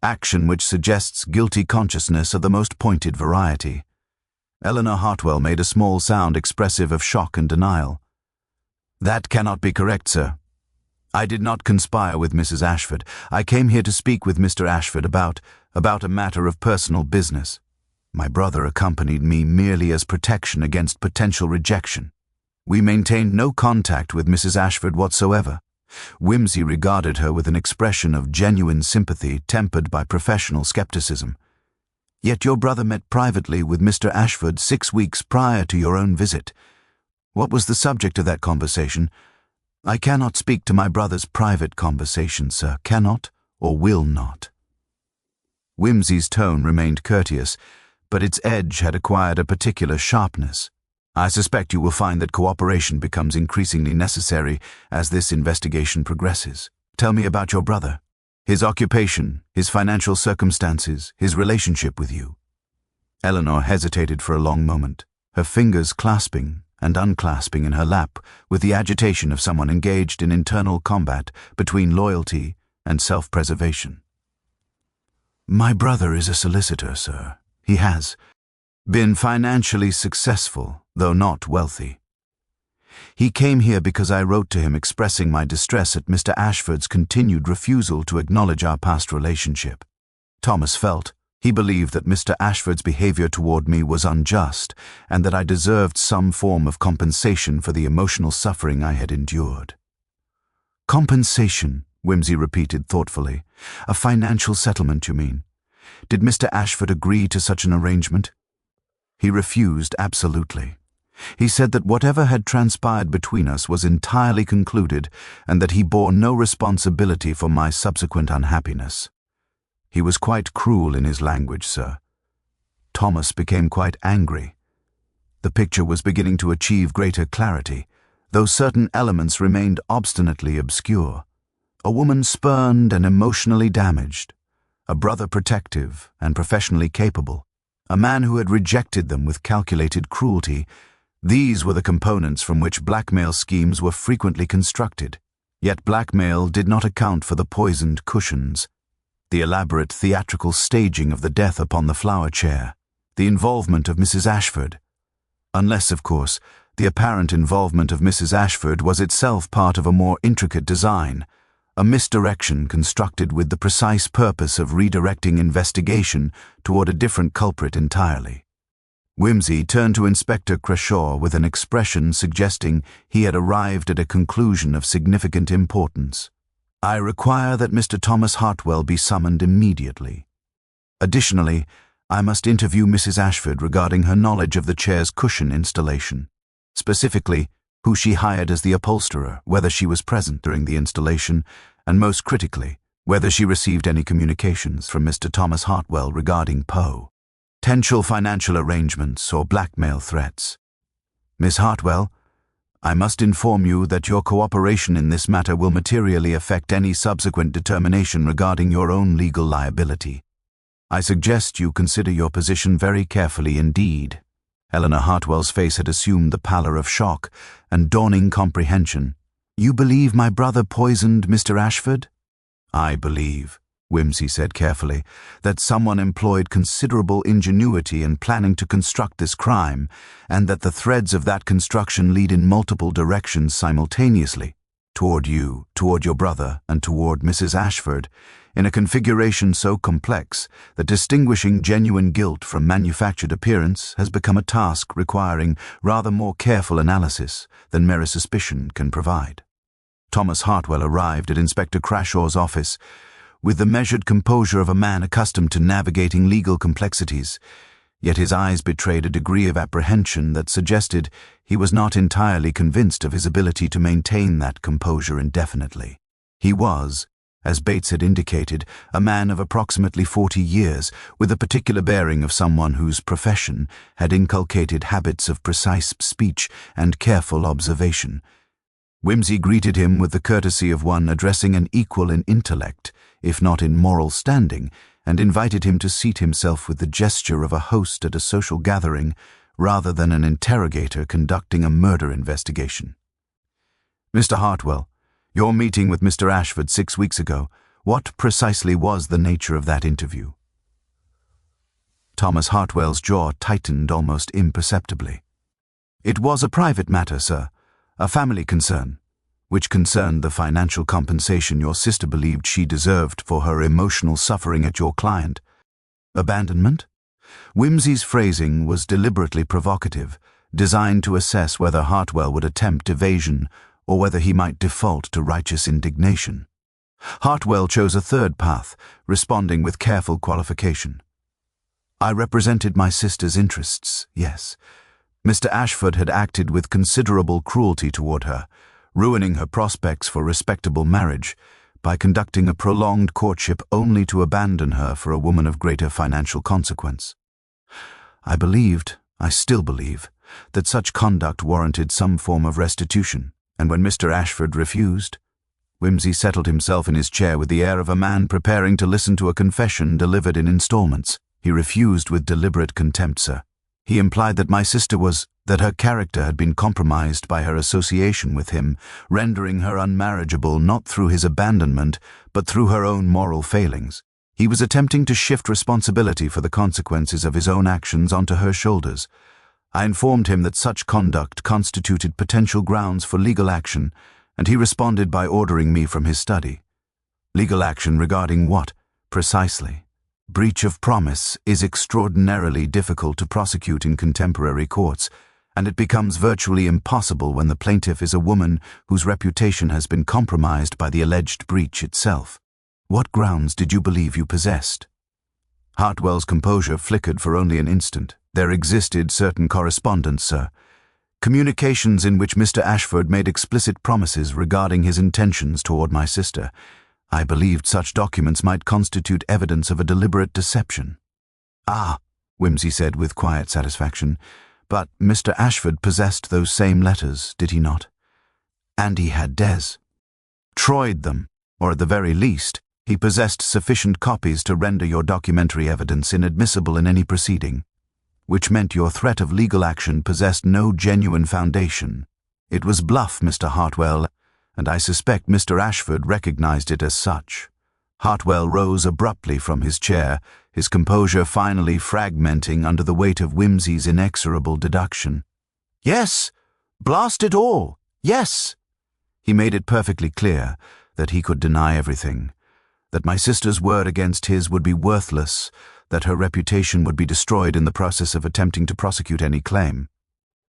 action which suggests guilty consciousness of the most pointed variety. Eleanor Hartwell made a small sound expressive of shock and denial. "That cannot be correct, sir. I did not conspire with Mrs. Ashford. I came here to speak with Mr. Ashford about a matter of personal business. My brother accompanied me merely as protection against potential rejection. We maintained no contact with Mrs. Ashford whatsoever." Wimsey regarded her with an expression of genuine sympathy tempered by professional skepticism. "Yet your brother met privately with Mr. Ashford 6 weeks prior to your own visit. What was the subject of that conversation?" "I cannot speak to my brother's private conversation, sir. Cannot or will not." Wimsey's tone remained courteous, but its edge had acquired a particular sharpness. "I suspect you will find that cooperation becomes increasingly necessary as this investigation progresses. Tell me about your brother. His occupation, his financial circumstances, his relationship with you." Eleanor hesitated for a long moment, her fingers clasping and unclasping in her lap with the agitation of someone engaged in internal combat between loyalty and self-preservation. "My brother is a solicitor, sir. He has been financially successful, though not wealthy. He came here because I wrote to him expressing my distress at Mr. Ashford's continued refusal to acknowledge our past relationship. Thomas felt, he believed that Mr. Ashford's behavior toward me was unjust and that I deserved some form of compensation for the emotional suffering I had endured." "Compensation," Wimsey repeated thoughtfully. "A financial settlement, you mean? Did Mr. Ashford agree to such an arrangement?" "He refused absolutely. He said that whatever had transpired between us was entirely concluded and that he bore no responsibility for my subsequent unhappiness. He was quite cruel in his language, sir." Thomas became quite angry. The picture was beginning to achieve greater clarity, though certain elements remained obstinately obscure. A woman spurned and emotionally damaged, a brother protective and professionally capable, a man who had rejected them with calculated cruelty. These were the components from which blackmail schemes were frequently constructed. Yet blackmail did not account for the poisoned cushions, the elaborate theatrical staging of the death upon the flower chair, the involvement of Mrs. Ashford. Unless, of course, the apparent involvement of Mrs. Ashford was itself part of a more intricate design, a misdirection constructed with the precise purpose of redirecting investigation toward a different culprit entirely. Wimsey turned to Inspector Crashaw with an expression suggesting he had arrived at a conclusion of significant importance. "I require that Mr. Thomas Hartwell be summoned immediately. Additionally, I must interview Mrs. Ashford regarding her knowledge of the chair's cushion installation, specifically who she hired as the upholsterer, whether she was present during the installation, and most critically, whether she received any communications from Mr. Thomas Hartwell regarding potential financial arrangements or blackmail threats. Miss Hartwell, I must inform you that your cooperation in this matter will materially affect any subsequent determination regarding your own legal liability. I suggest you consider your position very carefully indeed." Eleanor Hartwell's face had assumed the pallor of shock and dawning comprehension. "You believe my brother poisoned Mr. Ashford?" "I believe," Wimsey said carefully, that someone employed considerable ingenuity in planning to construct this crime, and that the threads of that construction lead in multiple directions simultaneously, toward you, toward your brother, and toward Mrs. Ashford, in a configuration so complex that distinguishing genuine guilt from manufactured appearance has become a task requiring rather more careful analysis than mere suspicion can provide. Thomas Hartwell arrived at Inspector Crashaw's office with the measured composure of a man accustomed to navigating legal complexities, yet his eyes betrayed a degree of apprehension that suggested he was not entirely convinced of his ability to maintain that composure indefinitely. He was, as Bates had indicated, a man of approximately 40 years, with the particular bearing of someone whose profession had inculcated habits of precise speech and careful observation. Wimsey greeted him with the courtesy of one addressing an equal in intellect, if not in moral standing, and invited him to seat himself with the gesture of a host at a social gathering rather than an interrogator conducting a murder investigation. "Mr. Hartwell, your meeting with Mr. Ashford 6 weeks ago, what precisely was the nature of that interview?" Thomas Hartwell's jaw tightened almost imperceptibly. "It was a private matter, sir, a family concern, which concerned the financial compensation your sister believed she deserved for her emotional suffering at your client." Abandonment? Wimsey's phrasing was deliberately provocative, designed to assess whether Hartwell would attempt evasion or whether he might default to righteous indignation. Hartwell chose a third path, responding with careful qualification. "I represented my sister's interests, yes. Mr. Ashford had acted with considerable cruelty toward her, ruining her prospects for respectable marriage by conducting a prolonged courtship only to abandon her for a woman of greater financial consequence. I still believe, that such conduct warranted some form of restitution, and when Mr. Ashford refused—" Wimsey settled himself in his chair with the air of a man preparing to listen to a confession delivered in installments. "He refused with deliberate contempt, sir. He implied that my sister that her character had been compromised by her association with him, rendering her unmarriageable not through his abandonment, but through her own moral failings. He was attempting to shift responsibility for the consequences of his own actions onto her shoulders. I informed him that such conduct constituted potential grounds for legal action, and he responded by ordering me from his study." "Legal action regarding what, precisely?" "Breach of promise is extraordinarily difficult to prosecute in contemporary courts, and it becomes virtually impossible when the plaintiff is a woman whose reputation has been compromised by the alleged breach itself. What grounds did you believe you possessed?" Hartwell's composure flickered for only an instant. "There existed certain correspondence, sir. Communications in which Mr. Ashford made explicit promises regarding his intentions toward my sister. I believed such documents might constitute evidence of a deliberate deception." "Ah," Wimsey said with quiet satisfaction, "but Mr. Ashford possessed those same letters, did he not? And he had destroyed them, or at the very least, he possessed sufficient copies to render your documentary evidence inadmissible in any proceeding, which meant your threat of legal action possessed no genuine foundation. It was bluff, Mr. Hartwell, and I suspect Mr. Ashford recognized it as such." Hartwell rose abruptly from his chair, his composure finally fragmenting under the weight of Wimsey's inexorable deduction. "Yes, blast it all, yes." He made it perfectly clear that he could deny everything, that my sister's word against his would be worthless, that her reputation would be destroyed in the process of attempting to prosecute any claim.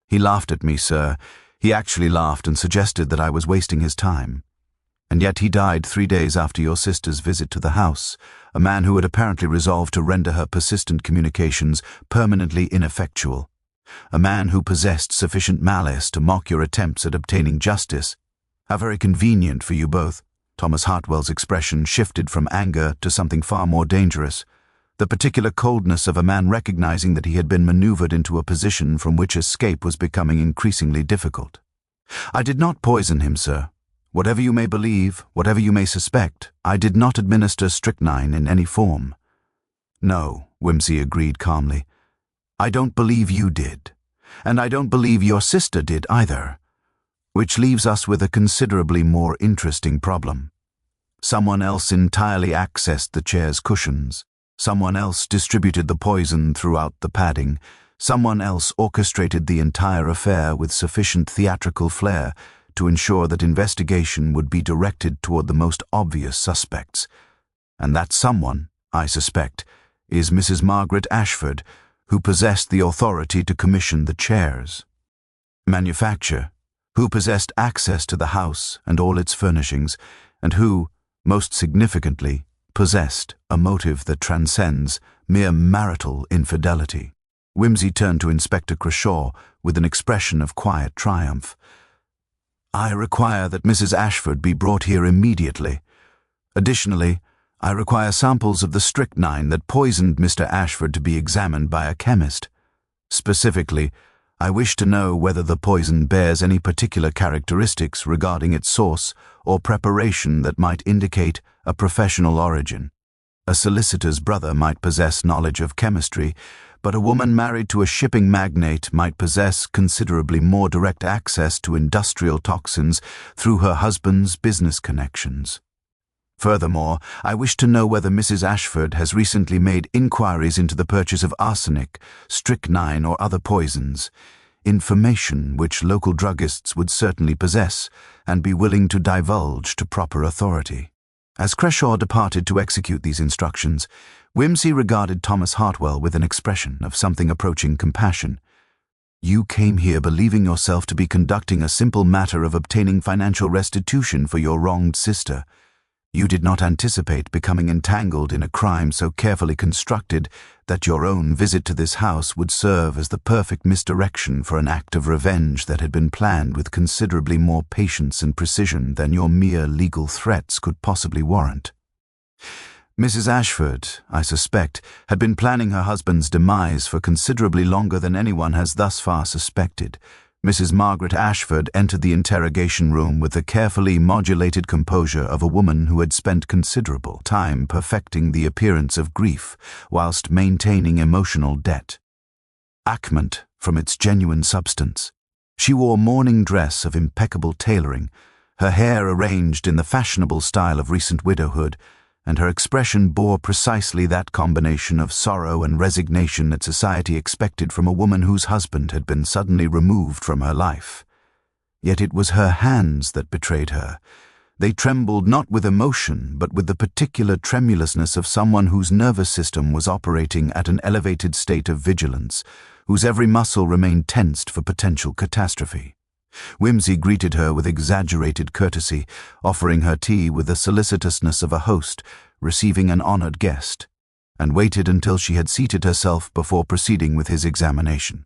"He laughed at me, sir. He actually laughed and suggested that I was wasting his time. And yet he died 3 days after your sister's visit to the house, a man who had apparently resolved to render her persistent communications permanently ineffectual, a man who possessed sufficient malice to mock your attempts at obtaining justice. How very convenient for you both." Thomas Hartwell's expression shifted from anger to something far more dangerous, the particular coldness of a man recognizing that he had been maneuvered into a position from which escape was becoming increasingly difficult. "I did not poison him, sir. Whatever you may believe, whatever you may suspect, I did not administer strychnine in any form." "No," Wimsey agreed calmly. "I don't believe you did, and I don't believe your sister did either, which leaves us with a considerably more interesting problem. Someone else entirely accessed the chair's cushions. Someone else distributed the poison throughout the padding. Someone else orchestrated the entire affair with sufficient theatrical flair to ensure that investigation would be directed toward the most obvious suspects. And that someone, I suspect, is Mrs. Margaret Ashford, who possessed the authority to commission the chairs. Manufacture, who possessed access to the house and all its furnishings, and who, most significantly, possessed a motive that transcends mere marital infidelity. Wimsey turned to Inspector Crawshaw with an expression of quiet triumph. I require that Mrs. Ashford be brought here immediately. Additionally, I require samples of the strychnine that poisoned Mr. Ashford to be examined by a chemist. Specifically, I wish to know whether the poison bears any particular characteristics regarding its source or preparation that might indicate a professional origin. A solicitor's brother might possess knowledge of chemistry, but a woman married to a shipping magnate might possess considerably more direct access to industrial toxins through her husband's business connections. Furthermore, I wish to know whether Mrs. Ashford has recently made inquiries into the purchase of arsenic, strychnine, or other poisons, information which local druggists would certainly possess and be willing to divulge to proper authority. As Crawshaw departed to execute these instructions, Wimsey regarded Thomas Hartwell with an expression of something approaching compassion. You came here believing yourself to be conducting a simple matter of obtaining financial restitution for your wronged sister. You did not anticipate becoming entangled in a crime so carefully constructed that your own visit to this house would serve as the perfect misdirection for an act of revenge that had been planned with considerably more patience and precision than your mere legal threats could possibly warrant. Mrs. Ashford, I suspect, had been planning her husband's demise for considerably longer than anyone has thus far suspected. Mrs. Margaret Ashford entered the interrogation room with the carefully modulated composure of a woman who had spent considerable time perfecting the appearance of grief whilst maintaining emotional debt. Acment from its genuine substance. She wore mourning dress of impeccable tailoring, her hair arranged in the fashionable style of recent widowhood, and her expression bore precisely that combination of sorrow and resignation that society expected from a woman whose husband had been suddenly removed from her life. Yet it was her hands that betrayed her. They trembled not with emotion, but with the particular tremulousness of someone whose nervous system was operating at an elevated state of vigilance, whose every muscle remained tensed for potential catastrophe. Wimsey greeted her with exaggerated courtesy, offering her tea with the solicitousness of a host receiving an honored guest, and waited until she had seated herself before proceeding with his examination.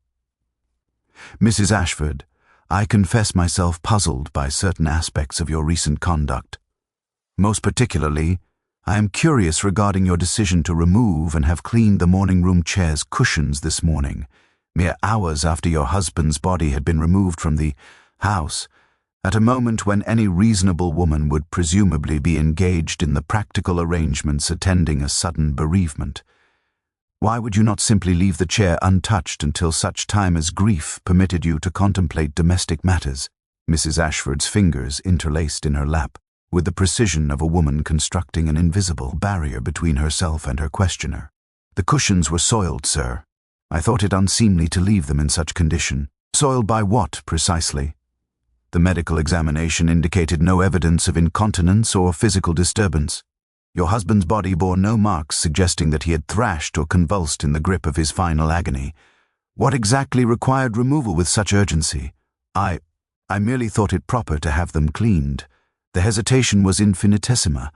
Mrs. Ashford, I confess myself puzzled by certain aspects of your recent conduct. Most particularly, I am curious regarding your decision to remove and have cleaned the morning-room chair's cushions this morning, mere hours after your husband's body had been removed from the house, at a moment when any reasonable woman would presumably be engaged in the practical arrangements attending a sudden bereavement. Why would you not simply leave the chair untouched until such time as grief permitted you to contemplate domestic matters? Mrs. Ashford's fingers interlaced in her lap, with the precision of a woman constructing an invisible barrier between herself and her questioner. The cushions were soiled, sir. I thought it unseemly to leave them in such condition. Soiled by what, precisely? The medical examination indicated no evidence of incontinence or physical disturbance. Your husband's body bore no marks suggesting that he had thrashed or convulsed in the grip of his final agony. What exactly required removal with such urgency? I merely thought it proper to have them cleaned. The hesitation was infinitesimal,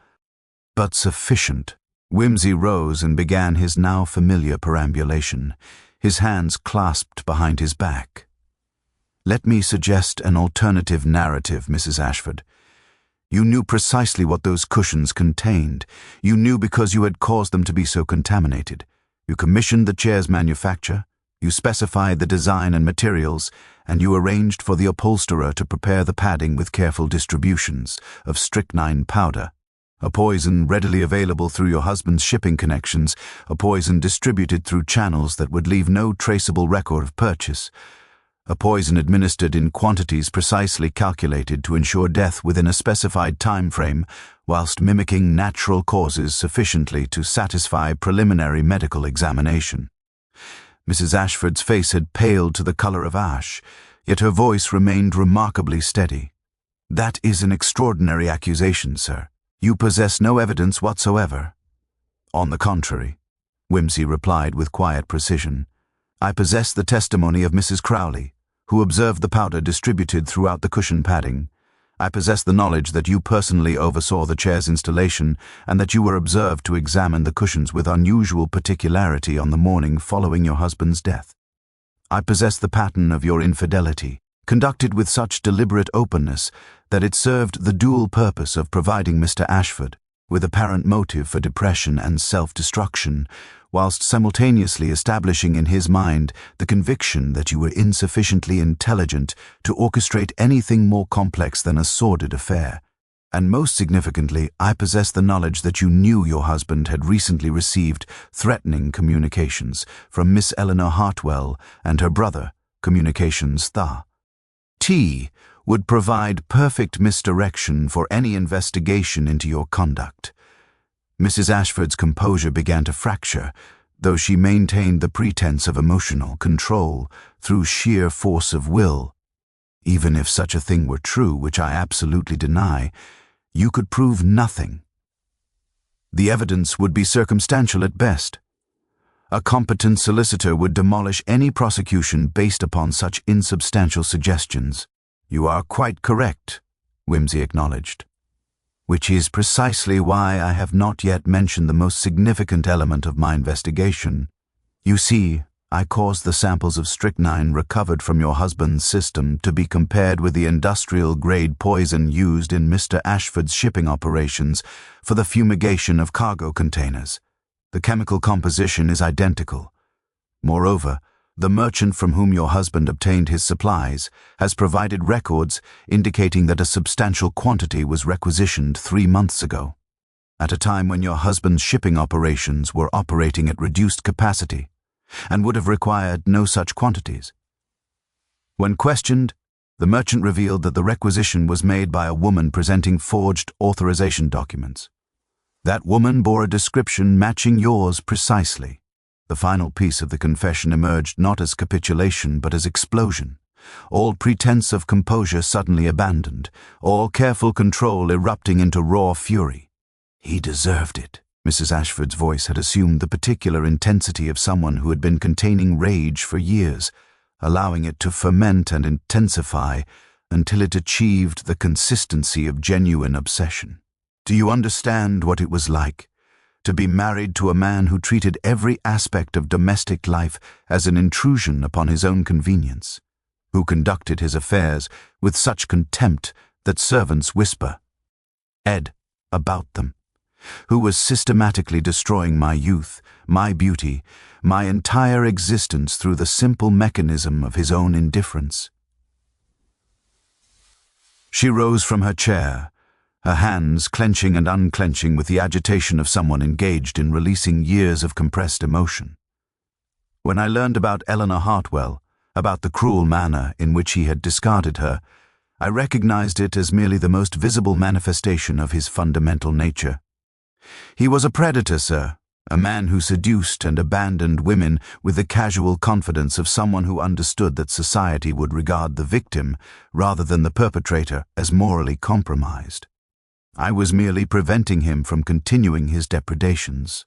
but sufficient. Wimsey rose and began his now familiar perambulation, his hands clasped behind his back. Let me suggest an alternative narrative, Mrs. Ashford. You knew precisely what those cushions contained. You knew because you had caused them to be so contaminated. You commissioned the chair's manufacture, you specified the design and materials, and you arranged for the upholsterer to prepare the padding with careful distributions of strychnine powder, a poison readily available through your husband's shipping connections, a poison distributed through channels that would leave no traceable record of purchase, a poison administered in quantities precisely calculated to ensure death within a specified time frame whilst mimicking natural causes sufficiently to satisfy preliminary medical examination. Mrs. Ashford's face had paled to the colour of ash, yet her voice remained remarkably steady. "That is an extraordinary accusation, sir. You possess no evidence whatsoever." "On the contrary," Wimsey replied with quiet precision, "I possess the testimony of Mrs. Crowley, who observed the powder distributed throughout the cushion padding. I possess the knowledge that you personally oversaw the chair's installation and that you were observed to examine the cushions with unusual particularity on the morning following your husband's death. I possess the pattern of your infidelity, conducted with such deliberate openness that it served the dual purpose of providing Mr. Ashford with apparent motive for depression and self-destruction, whilst simultaneously establishing in his mind the conviction that you were insufficiently intelligent to orchestrate anything more complex than a sordid affair. And most significantly, I possess the knowledge that you knew your husband had recently received threatening communications from Miss Eleanor Hartwell and her brother, communications T would provide perfect misdirection for any investigation into your conduct. Mrs. Ashford's composure began to fracture, though she maintained the pretense of emotional control through sheer force of will. Even if such a thing were true, which I absolutely deny, you could prove nothing. The evidence would be circumstantial at best. A competent solicitor would demolish any prosecution based upon such insubstantial suggestions. "You are quite correct," Wimsey acknowledged. "Which is precisely why I have not yet mentioned the most significant element of my investigation. You see, I caused the samples of strychnine recovered from your husband's system to be compared with the industrial-grade poison used in Mr. Ashford's shipping operations for the fumigation of cargo containers. The chemical composition is identical. Moreover, the merchant from whom your husband obtained his supplies has provided records indicating that a substantial quantity was requisitioned 3 months ago, at a time when your husband's shipping operations were operating at reduced capacity and would have required no such quantities. When questioned, the merchant revealed that the requisition was made by a woman presenting forged authorization documents. That woman bore a description matching yours precisely. The final piece of the confession emerged not as capitulation but as explosion, all pretense of composure suddenly abandoned, all careful control erupting into raw fury. "He deserved it." Mrs. Ashford's voice had assumed the particular intensity of someone who had been containing rage for years, allowing it to ferment and intensify until it achieved the consistency of genuine obsession. "Do you understand what it was like to be married to a man who treated every aspect of domestic life as an intrusion upon his own convenience, who conducted his affairs with such contempt that servants whisper, 'Ed,' about them, who was systematically destroying my youth, my beauty, my entire existence through the simple mechanism of his own indifference?" She rose from her chair, her hands clenching and unclenching with the agitation of someone engaged in releasing years of compressed emotion. "When I learned about Eleanor Hartwell, about the cruel manner in which he had discarded her, I recognized it as merely the most visible manifestation of his fundamental nature. He was a predator, sir, a man who seduced and abandoned women with the casual confidence of someone who understood that society would regard the victim, rather than the perpetrator, as morally compromised. I was merely preventing him from continuing his depredations."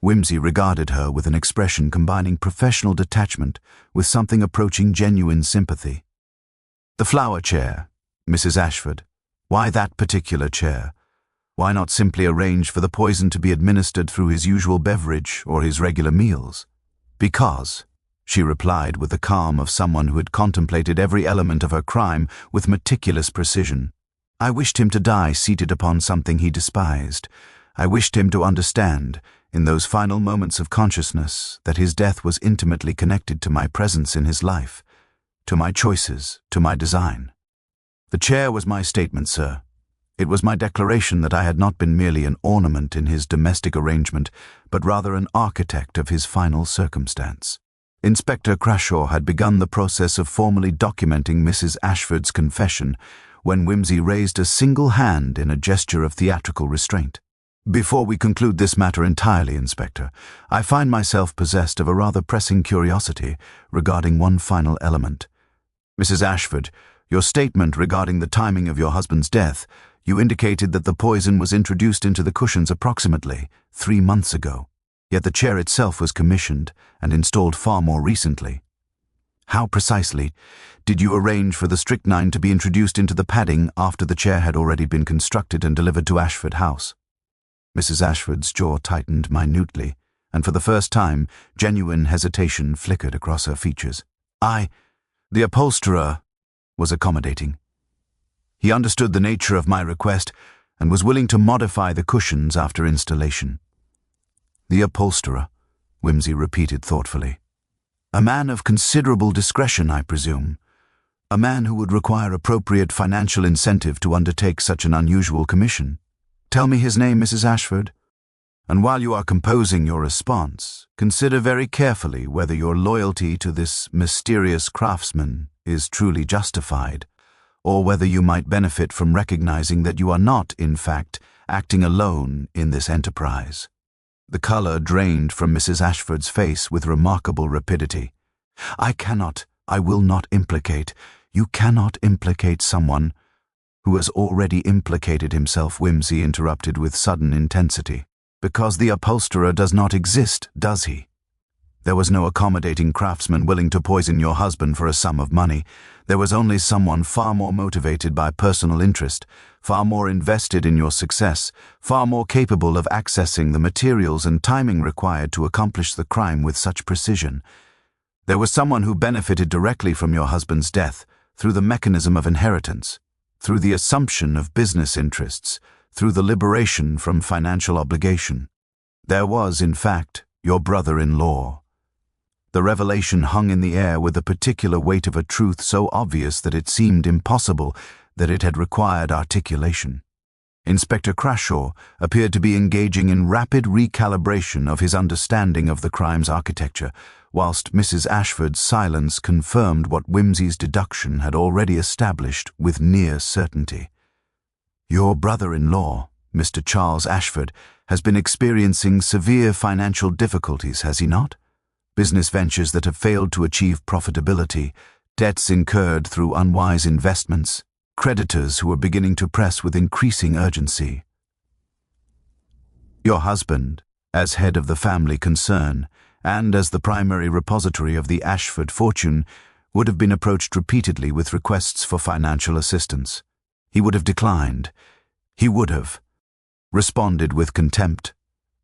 Wimsey regarded her with an expression combining professional detachment with something approaching genuine sympathy. "The flower chair, Mrs. Ashford. Why that particular chair? Why not simply arrange for the poison to be administered through his usual beverage or his regular meals?" "Because," she replied with the calm of someone who had contemplated every element of her crime with meticulous precision, "I wished him to die seated upon something he despised. I wished him to understand, in those final moments of consciousness, that his death was intimately connected to my presence in his life, to my choices, to my design. The chair was my statement, sir. It was my declaration that I had not been merely an ornament in his domestic arrangement, but rather an architect of his final circumstance." Inspector Crashaw had begun the process of formally documenting Mrs. Ashford's confession when Wimsey raised a single hand in a gesture of theatrical restraint. "Before we conclude this matter entirely, Inspector, I find myself possessed of a rather pressing curiosity regarding one final element. Mrs. Ashford, your statement regarding the timing of your husband's death, you indicated that the poison was introduced into the cushions approximately 3 months ago, yet the chair itself was commissioned and installed far more recently. How precisely did you arrange for the strychnine to be introduced into the padding after the chair had already been constructed and delivered to Ashford House?" Mrs. Ashford's jaw tightened minutely, and for the first time, genuine hesitation flickered across her features. The upholsterer was accommodating. He understood the nature of my request and was willing to modify the cushions after installation. "The upholsterer," Wimsey repeated thoughtfully. "A man of considerable discretion, I presume. A man who would require appropriate financial incentive to undertake such an unusual commission. Tell me his name, Mrs. Ashford. And while you are composing your response, consider very carefully whether your loyalty to this mysterious craftsman is truly justified, or whether you might benefit from recognizing that you are not, in fact, acting alone in this enterprise." The color drained from Mrs. Ashford's face with remarkable rapidity. I will not implicate. You cannot implicate someone who has already implicated himself," Wimsey interrupted with sudden intensity. "Because the upholsterer does not exist, does he? There was no accommodating craftsman willing to poison your husband for a sum of money. There was only someone far more motivated by personal interest, far more invested in your success, far more capable of accessing the materials and timing required to accomplish the crime with such precision. There was someone who benefited directly from your husband's death, through the mechanism of inheritance, through the assumption of business interests, through the liberation from financial obligation. There was, in fact, your brother-in-law." The revelation hung in the air with the particular weight of a truth so obvious that it seemed impossible that it had required articulation. Inspector Crashaw appeared to be engaging in rapid recalibration of his understanding of the crime's architecture, whilst Mrs. Ashford's silence confirmed what Wimsey's deduction had already established with near certainty. "Your brother-in-law, Mr. Charles Ashford, has been experiencing severe financial difficulties, has he not? Business ventures that have failed to achieve profitability, debts incurred through unwise investments, creditors who are beginning to press with increasing urgency. Your husband, as head of the family concern, and as the primary repository of the Ashford fortune, would have been approached repeatedly with requests for financial assistance. He would have declined. He would have responded with contempt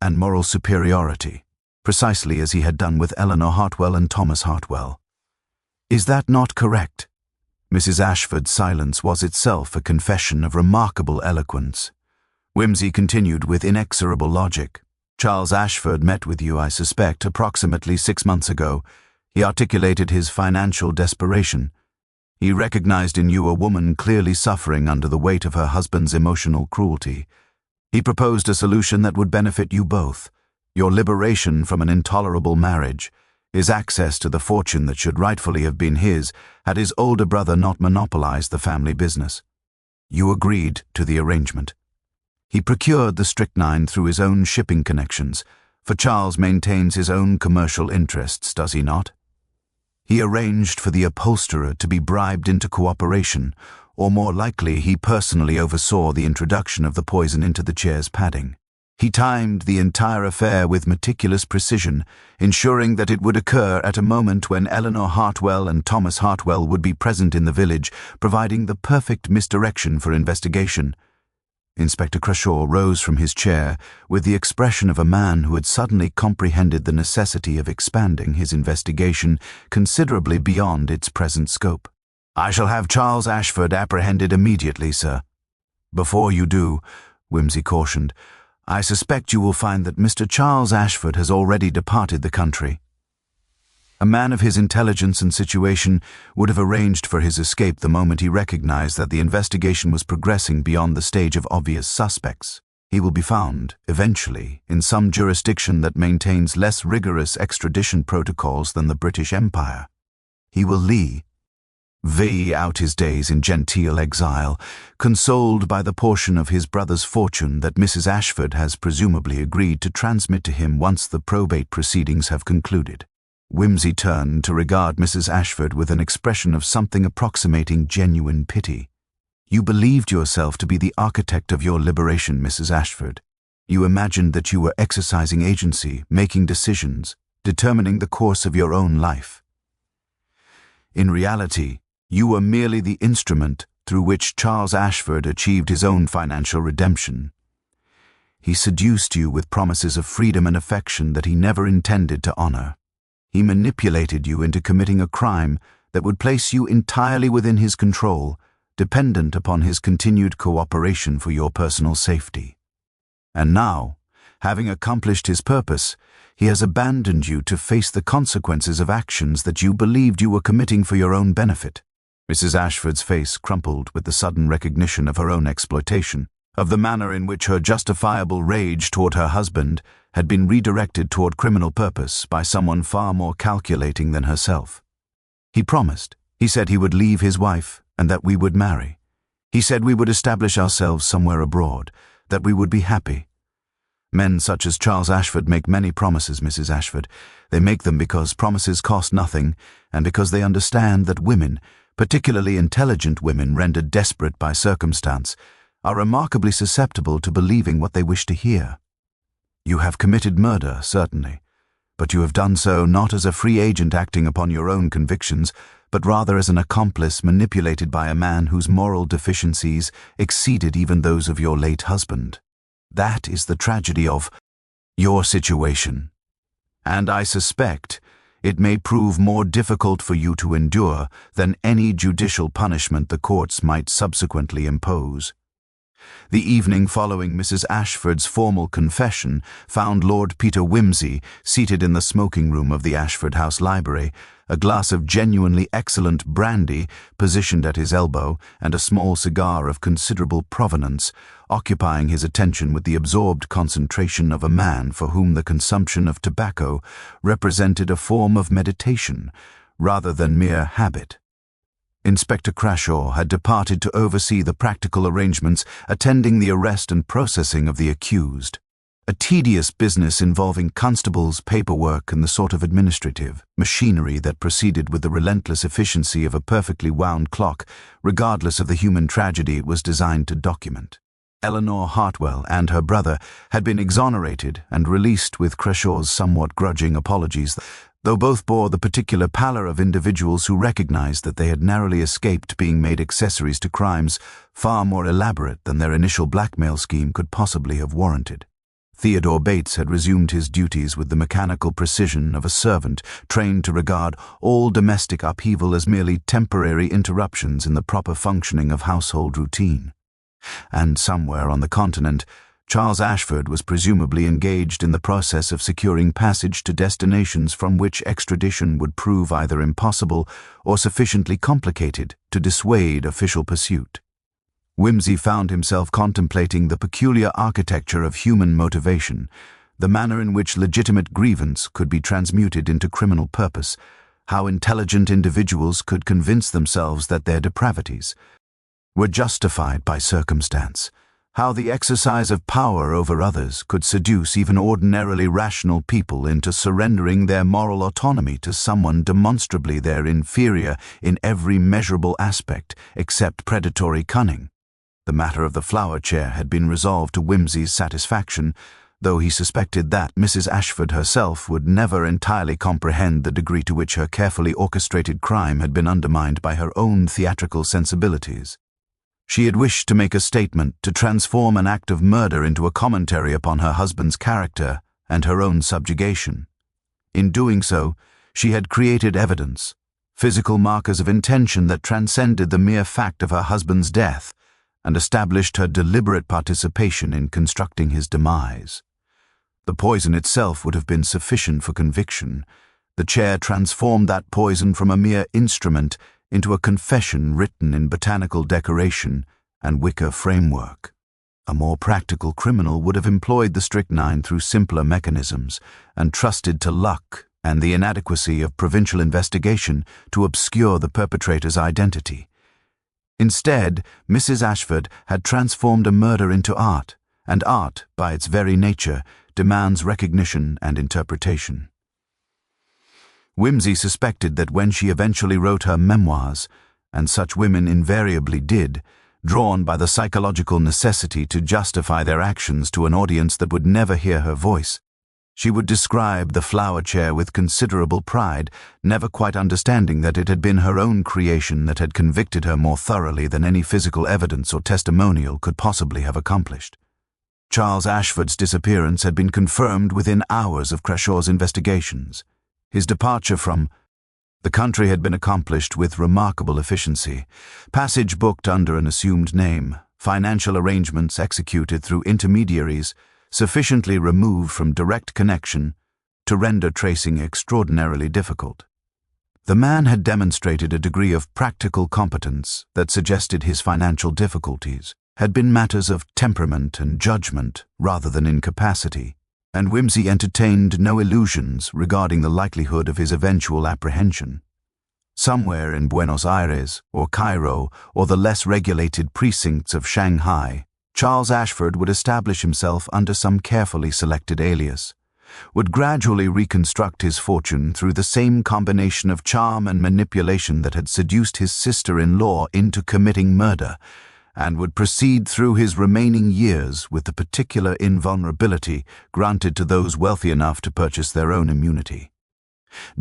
and moral superiority, precisely as he had done with Eleanor Hartwell and Thomas Hartwell. Is that not correct?" Mrs. Ashford's silence was itself a confession of remarkable eloquence. Wimsey continued with inexorable logic. "Charles Ashford met with you, I suspect, approximately 6 months ago. He articulated his financial desperation. He recognized in you a woman clearly suffering under the weight of her husband's emotional cruelty. He proposed a solution that would benefit you both: your liberation from an intolerable marriage, his access to the fortune that should rightfully have been his had his older brother not monopolized the family business. You agreed to the arrangement. He procured the strychnine through his own shipping connections, for Charles maintains his own commercial interests, does he not? He arranged for the upholsterer to be bribed into cooperation, or more likely he personally oversaw the introduction of the poison into the chair's padding. He timed the entire affair with meticulous precision, ensuring that it would occur at a moment when Eleanor Hartwell and Thomas Hartwell would be present in the village, providing the perfect misdirection for investigation. Inspector Crashaw rose from his chair with the expression of a man who had suddenly comprehended the necessity of expanding his investigation considerably beyond its present scope. "I shall have Charles Ashford apprehended immediately, sir." "Before you do," Wimsey cautioned, "I suspect you will find that Mr. Charles Ashford has already departed the country. A man of his intelligence and situation would have arranged for his escape the moment he recognized that the investigation was progressing beyond the stage of obvious suspects. He will be found, eventually, in some jurisdiction that maintains less rigorous extradition protocols than the British Empire. He will leave." weigh out his days in genteel exile, consoled by the portion of his brother's fortune that Mrs. Ashford has presumably agreed to transmit to him once the probate proceedings have concluded. Wimsey turned to regard Mrs. Ashford with an expression of something approximating genuine pity. You believed yourself to be the architect of your liberation, Mrs. Ashford. You imagined that you were exercising agency, making decisions, determining the course of your own life. In reality, you were merely the instrument through which Charles Ashford achieved his own financial redemption. He seduced you with promises of freedom and affection that he never intended to honor. He manipulated you into committing a crime that would place you entirely within his control, dependent upon his continued cooperation for your personal safety. And now, having accomplished his purpose, he has abandoned you to face the consequences of actions that you believed you were committing for your own benefit. Mrs. Ashford's face crumpled with the sudden recognition of her own exploitation, of the manner in which her justifiable rage toward her husband had been redirected toward criminal purpose by someone far more calculating than herself. He promised. He said he would leave his wife and that we would marry. He said we would establish ourselves somewhere abroad, that we would be happy. Men such as Charles Ashford make many promises, Mrs. Ashford. They make them because promises cost nothing and because they understand that women, particularly intelligent women rendered desperate by circumstance, are remarkably susceptible to believing what they wish to hear. You have committed murder, certainly, but you have done so not as a free agent acting upon your own convictions, but rather as an accomplice manipulated by a man whose moral deficiencies exceeded even those of your late husband. That is the tragedy of your situation. And I suspect it may prove more difficult for you to endure than any judicial punishment the courts might subsequently impose. The evening following Mrs. Ashford's formal confession found Lord Peter Wimsey seated in the smoking room of the Ashford House Library, a glass of genuinely excellent brandy positioned at his elbow and a small cigar of considerable provenance, occupying his attention with the absorbed concentration of a man for whom the consumption of tobacco represented a form of meditation rather than mere habit. Inspector Crashaw had departed to oversee the practical arrangements attending the arrest and processing of the accused, a tedious business involving constables, paperwork, and the sort of administrative machinery that proceeded with the relentless efficiency of a perfectly wound clock, regardless of the human tragedy it was designed to document. Eleanor Hartwell and her brother had been exonerated and released with Crashaw's somewhat grudging apologies, though both bore the particular pallor of individuals who recognized that they had narrowly escaped being made accessories to crimes far more elaborate than their initial blackmail scheme could possibly have warranted. Theodore Bates had resumed his duties with the mechanical precision of a servant trained to regard all domestic upheaval as merely temporary interruptions in the proper functioning of household routine. And somewhere on the continent, Charles Ashford was presumably engaged in the process of securing passage to destinations from which extradition would prove either impossible or sufficiently complicated to dissuade official pursuit. Wimsey found himself contemplating the peculiar architecture of human motivation, the manner in which legitimate grievance could be transmuted into criminal purpose, how intelligent individuals could convince themselves that their depravities were justified by circumstance, how the exercise of power over others could seduce even ordinarily rational people into surrendering their moral autonomy to someone demonstrably their inferior in every measurable aspect except predatory cunning. The matter of the flower chair had been resolved to Wimsey's satisfaction, though he suspected that Mrs. Ashford herself would never entirely comprehend the degree to which her carefully orchestrated crime had been undermined by her own theatrical sensibilities. She had wished to make a statement to transform an act of murder into a commentary upon her husband's character and her own subjugation. In doing so, she had created evidence, physical markers of intention that transcended the mere fact of her husband's death, and established her deliberate participation in constructing his demise. The poison itself would have been sufficient for conviction. The chair transformed that poison from a mere instrument into a confession written in botanical decoration and wicker framework. A more practical criminal would have employed the strychnine through simpler mechanisms and trusted to luck and the inadequacy of provincial investigation to obscure the perpetrator's identity. Instead, Mrs. Ashford had transformed a murder into art, and art, by its very nature, demands recognition and interpretation. Wimsey suspected that when she eventually wrote her memoirs, and such women invariably did, drawn by the psychological necessity to justify their actions to an audience that would never hear her voice, she would describe the flower chair with considerable pride, never quite understanding that it had been her own creation that had convicted her more thoroughly than any physical evidence or testimonial could possibly have accomplished. Charles Ashford's disappearance had been confirmed within hours of Crashaw's investigations. His departure from the country had been accomplished with remarkable efficiency. Passage booked under an assumed name, financial arrangements executed through intermediaries, sufficiently removed from direct connection to render tracing extraordinarily difficult. The man had demonstrated a degree of practical competence that suggested his financial difficulties had been matters of temperament and judgment rather than incapacity, and Wimsey entertained no illusions regarding the likelihood of his eventual apprehension. Somewhere in Buenos Aires or Cairo or the less regulated precincts of Shanghai, Charles Ashford would establish himself under some carefully selected alias, would gradually reconstruct his fortune through the same combination of charm and manipulation that had seduced his sister-in-law into committing murder, and would proceed through his remaining years with the particular invulnerability granted to those wealthy enough to purchase their own immunity.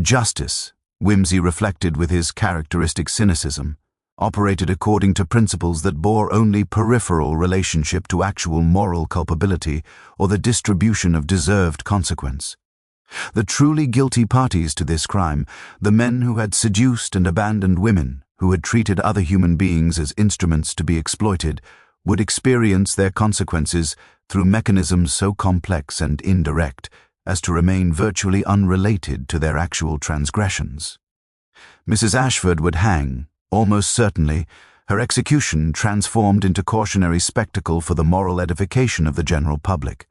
Justice, Wimsey reflected with his characteristic cynicism, operated according to principles that bore only peripheral relationship to actual moral culpability or the distribution of deserved consequence. The truly guilty parties to this crime, the men who had seduced and abandoned women, who had treated other human beings as instruments to be exploited, would experience their consequences through mechanisms so complex and indirect as to remain virtually unrelated to their actual transgressions. Mrs. Ashford would hang, almost certainly, her execution transformed into cautionary spectacle for the moral edification of the general public.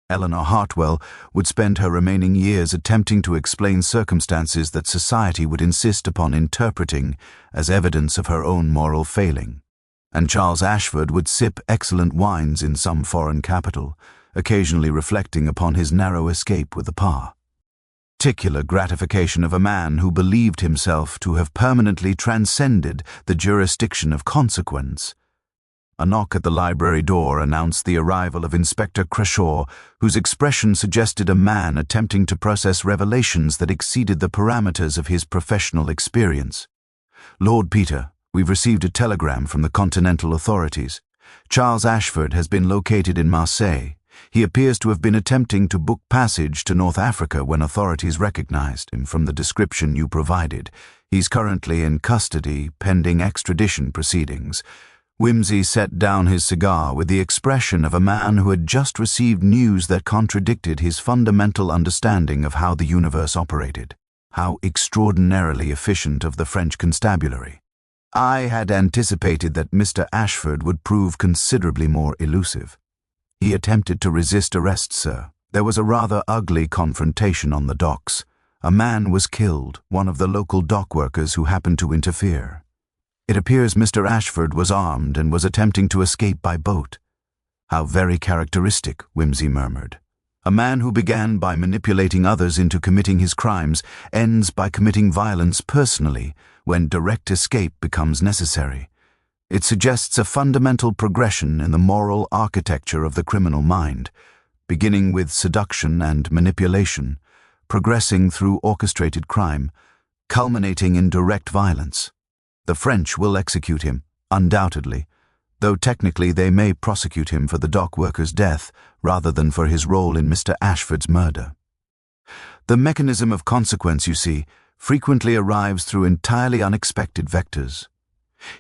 Eleanor Hartwell would spend her remaining years attempting to explain circumstances that society would insist upon interpreting as evidence of her own moral failing, and Charles Ashford would sip excellent wines in some foreign capital, occasionally reflecting upon his narrow escape with the particular gratification of a man who believed himself to have permanently transcended the jurisdiction of consequence. A knock at the library door announced the arrival of Inspector Crashaw, whose expression suggested a man attempting to process revelations that exceeded the parameters of his professional experience. "Lord Peter, we've received a telegram from the Continental authorities. Charles Ashford has been located in Marseille. He appears to have been attempting to book passage to North Africa when authorities recognized him from the description you provided. He's currently in custody pending extradition proceedings." Wimsey set down his cigar with the expression of a man who had just received news that contradicted his fundamental understanding of how the universe operated. How extraordinarily efficient of the French constabulary. "I had anticipated that Mr. Ashford would prove considerably more elusive. He attempted to resist arrest, sir. There was a rather ugly confrontation on the docks. A man was killed, one of the local dock workers who happened to interfere. It appears Mr. Ashford was armed and was attempting to escape by boat." "How very characteristic," Wimsey murmured. "A man who began by manipulating others into committing his crimes ends by committing violence personally when direct escape becomes necessary. It suggests a fundamental progression in the moral architecture of the criminal mind, beginning with seduction and manipulation, progressing through orchestrated crime, culminating in direct violence. The French will execute him, undoubtedly, though technically they may prosecute him for the dock worker's death rather than for his role in Mr. Ashford's murder. The mechanism of consequence, you see, frequently arrives through entirely unexpected vectors."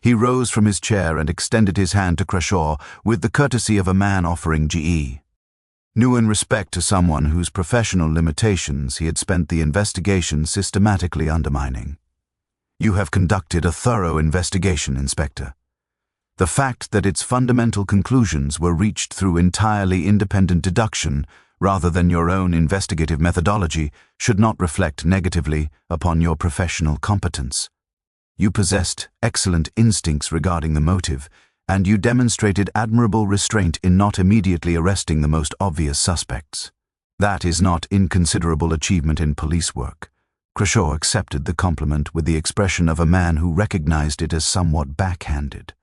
He rose from his chair and extended his hand to Crashaw with the courtesy of a man offering GE. New in respect to someone whose professional limitations he had spent the investigation systematically undermining. "You have conducted a thorough investigation, Inspector. The fact that its fundamental conclusions were reached through entirely independent deduction rather than your own investigative methodology, should not reflect negatively upon your professional competence. You possessed excellent instincts regarding the motive, and you demonstrated admirable restraint in not immediately arresting the most obvious suspects. That is not inconsiderable achievement in police work. Crashaw accepted the compliment with the expression of a man who recognized it as somewhat backhanded,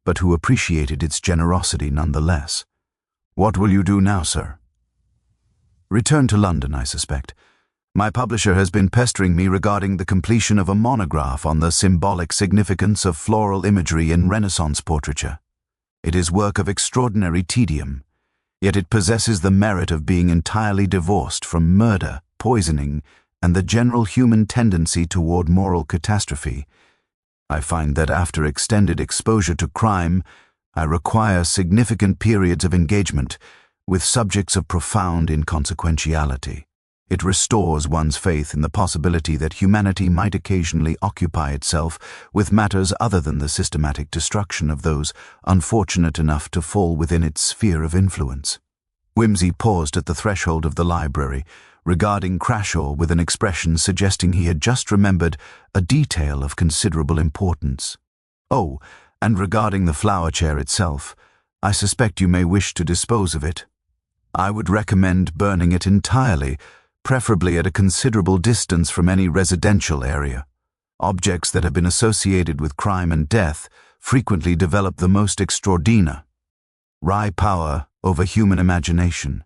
but who appreciated its generosity nonetheless. What will you do now, sir? Return to London, I suspect. My publisher has been pestering me regarding the completion of a monograph on the symbolic significance of floral imagery in Renaissance portraiture. It is work of extraordinary tedium, yet it possesses the merit of being entirely divorced from murder, poisoning, and the general human tendency toward moral catastrophe. I find that after extended exposure to crime, I require significant periods of engagement with subjects of profound inconsequentiality. It restores one's faith in the possibility that humanity might occasionally occupy itself with matters other than the systematic destruction of those unfortunate enough to fall within its sphere of influence. Wimsey paused at the threshold of the library, regarding Crashaw with an expression suggesting he had just remembered a detail of considerable importance. Oh, and regarding the flower chair itself, I suspect you may wish to dispose of it. I would recommend burning it entirely, preferably at a considerable distance from any residential area. Objects that have been associated with crime and death frequently develop the most extraordinary power over human imagination.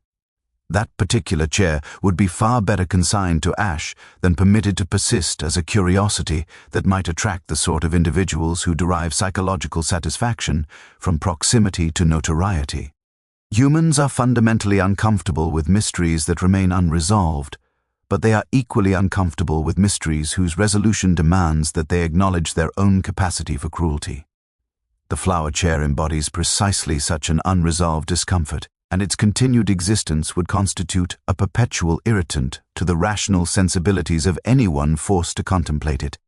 That particular chair would be far better consigned to ash than permitted to persist as a curiosity that might attract the sort of individuals who derive psychological satisfaction from proximity to notoriety. Humans are fundamentally uncomfortable with mysteries that remain unresolved, but they are equally uncomfortable with mysteries whose resolution demands that they acknowledge their own capacity for cruelty. The flower chair embodies precisely such an unresolved discomfort, and its continued existence would constitute a perpetual irritant to the rational sensibilities of anyone forced to contemplate it.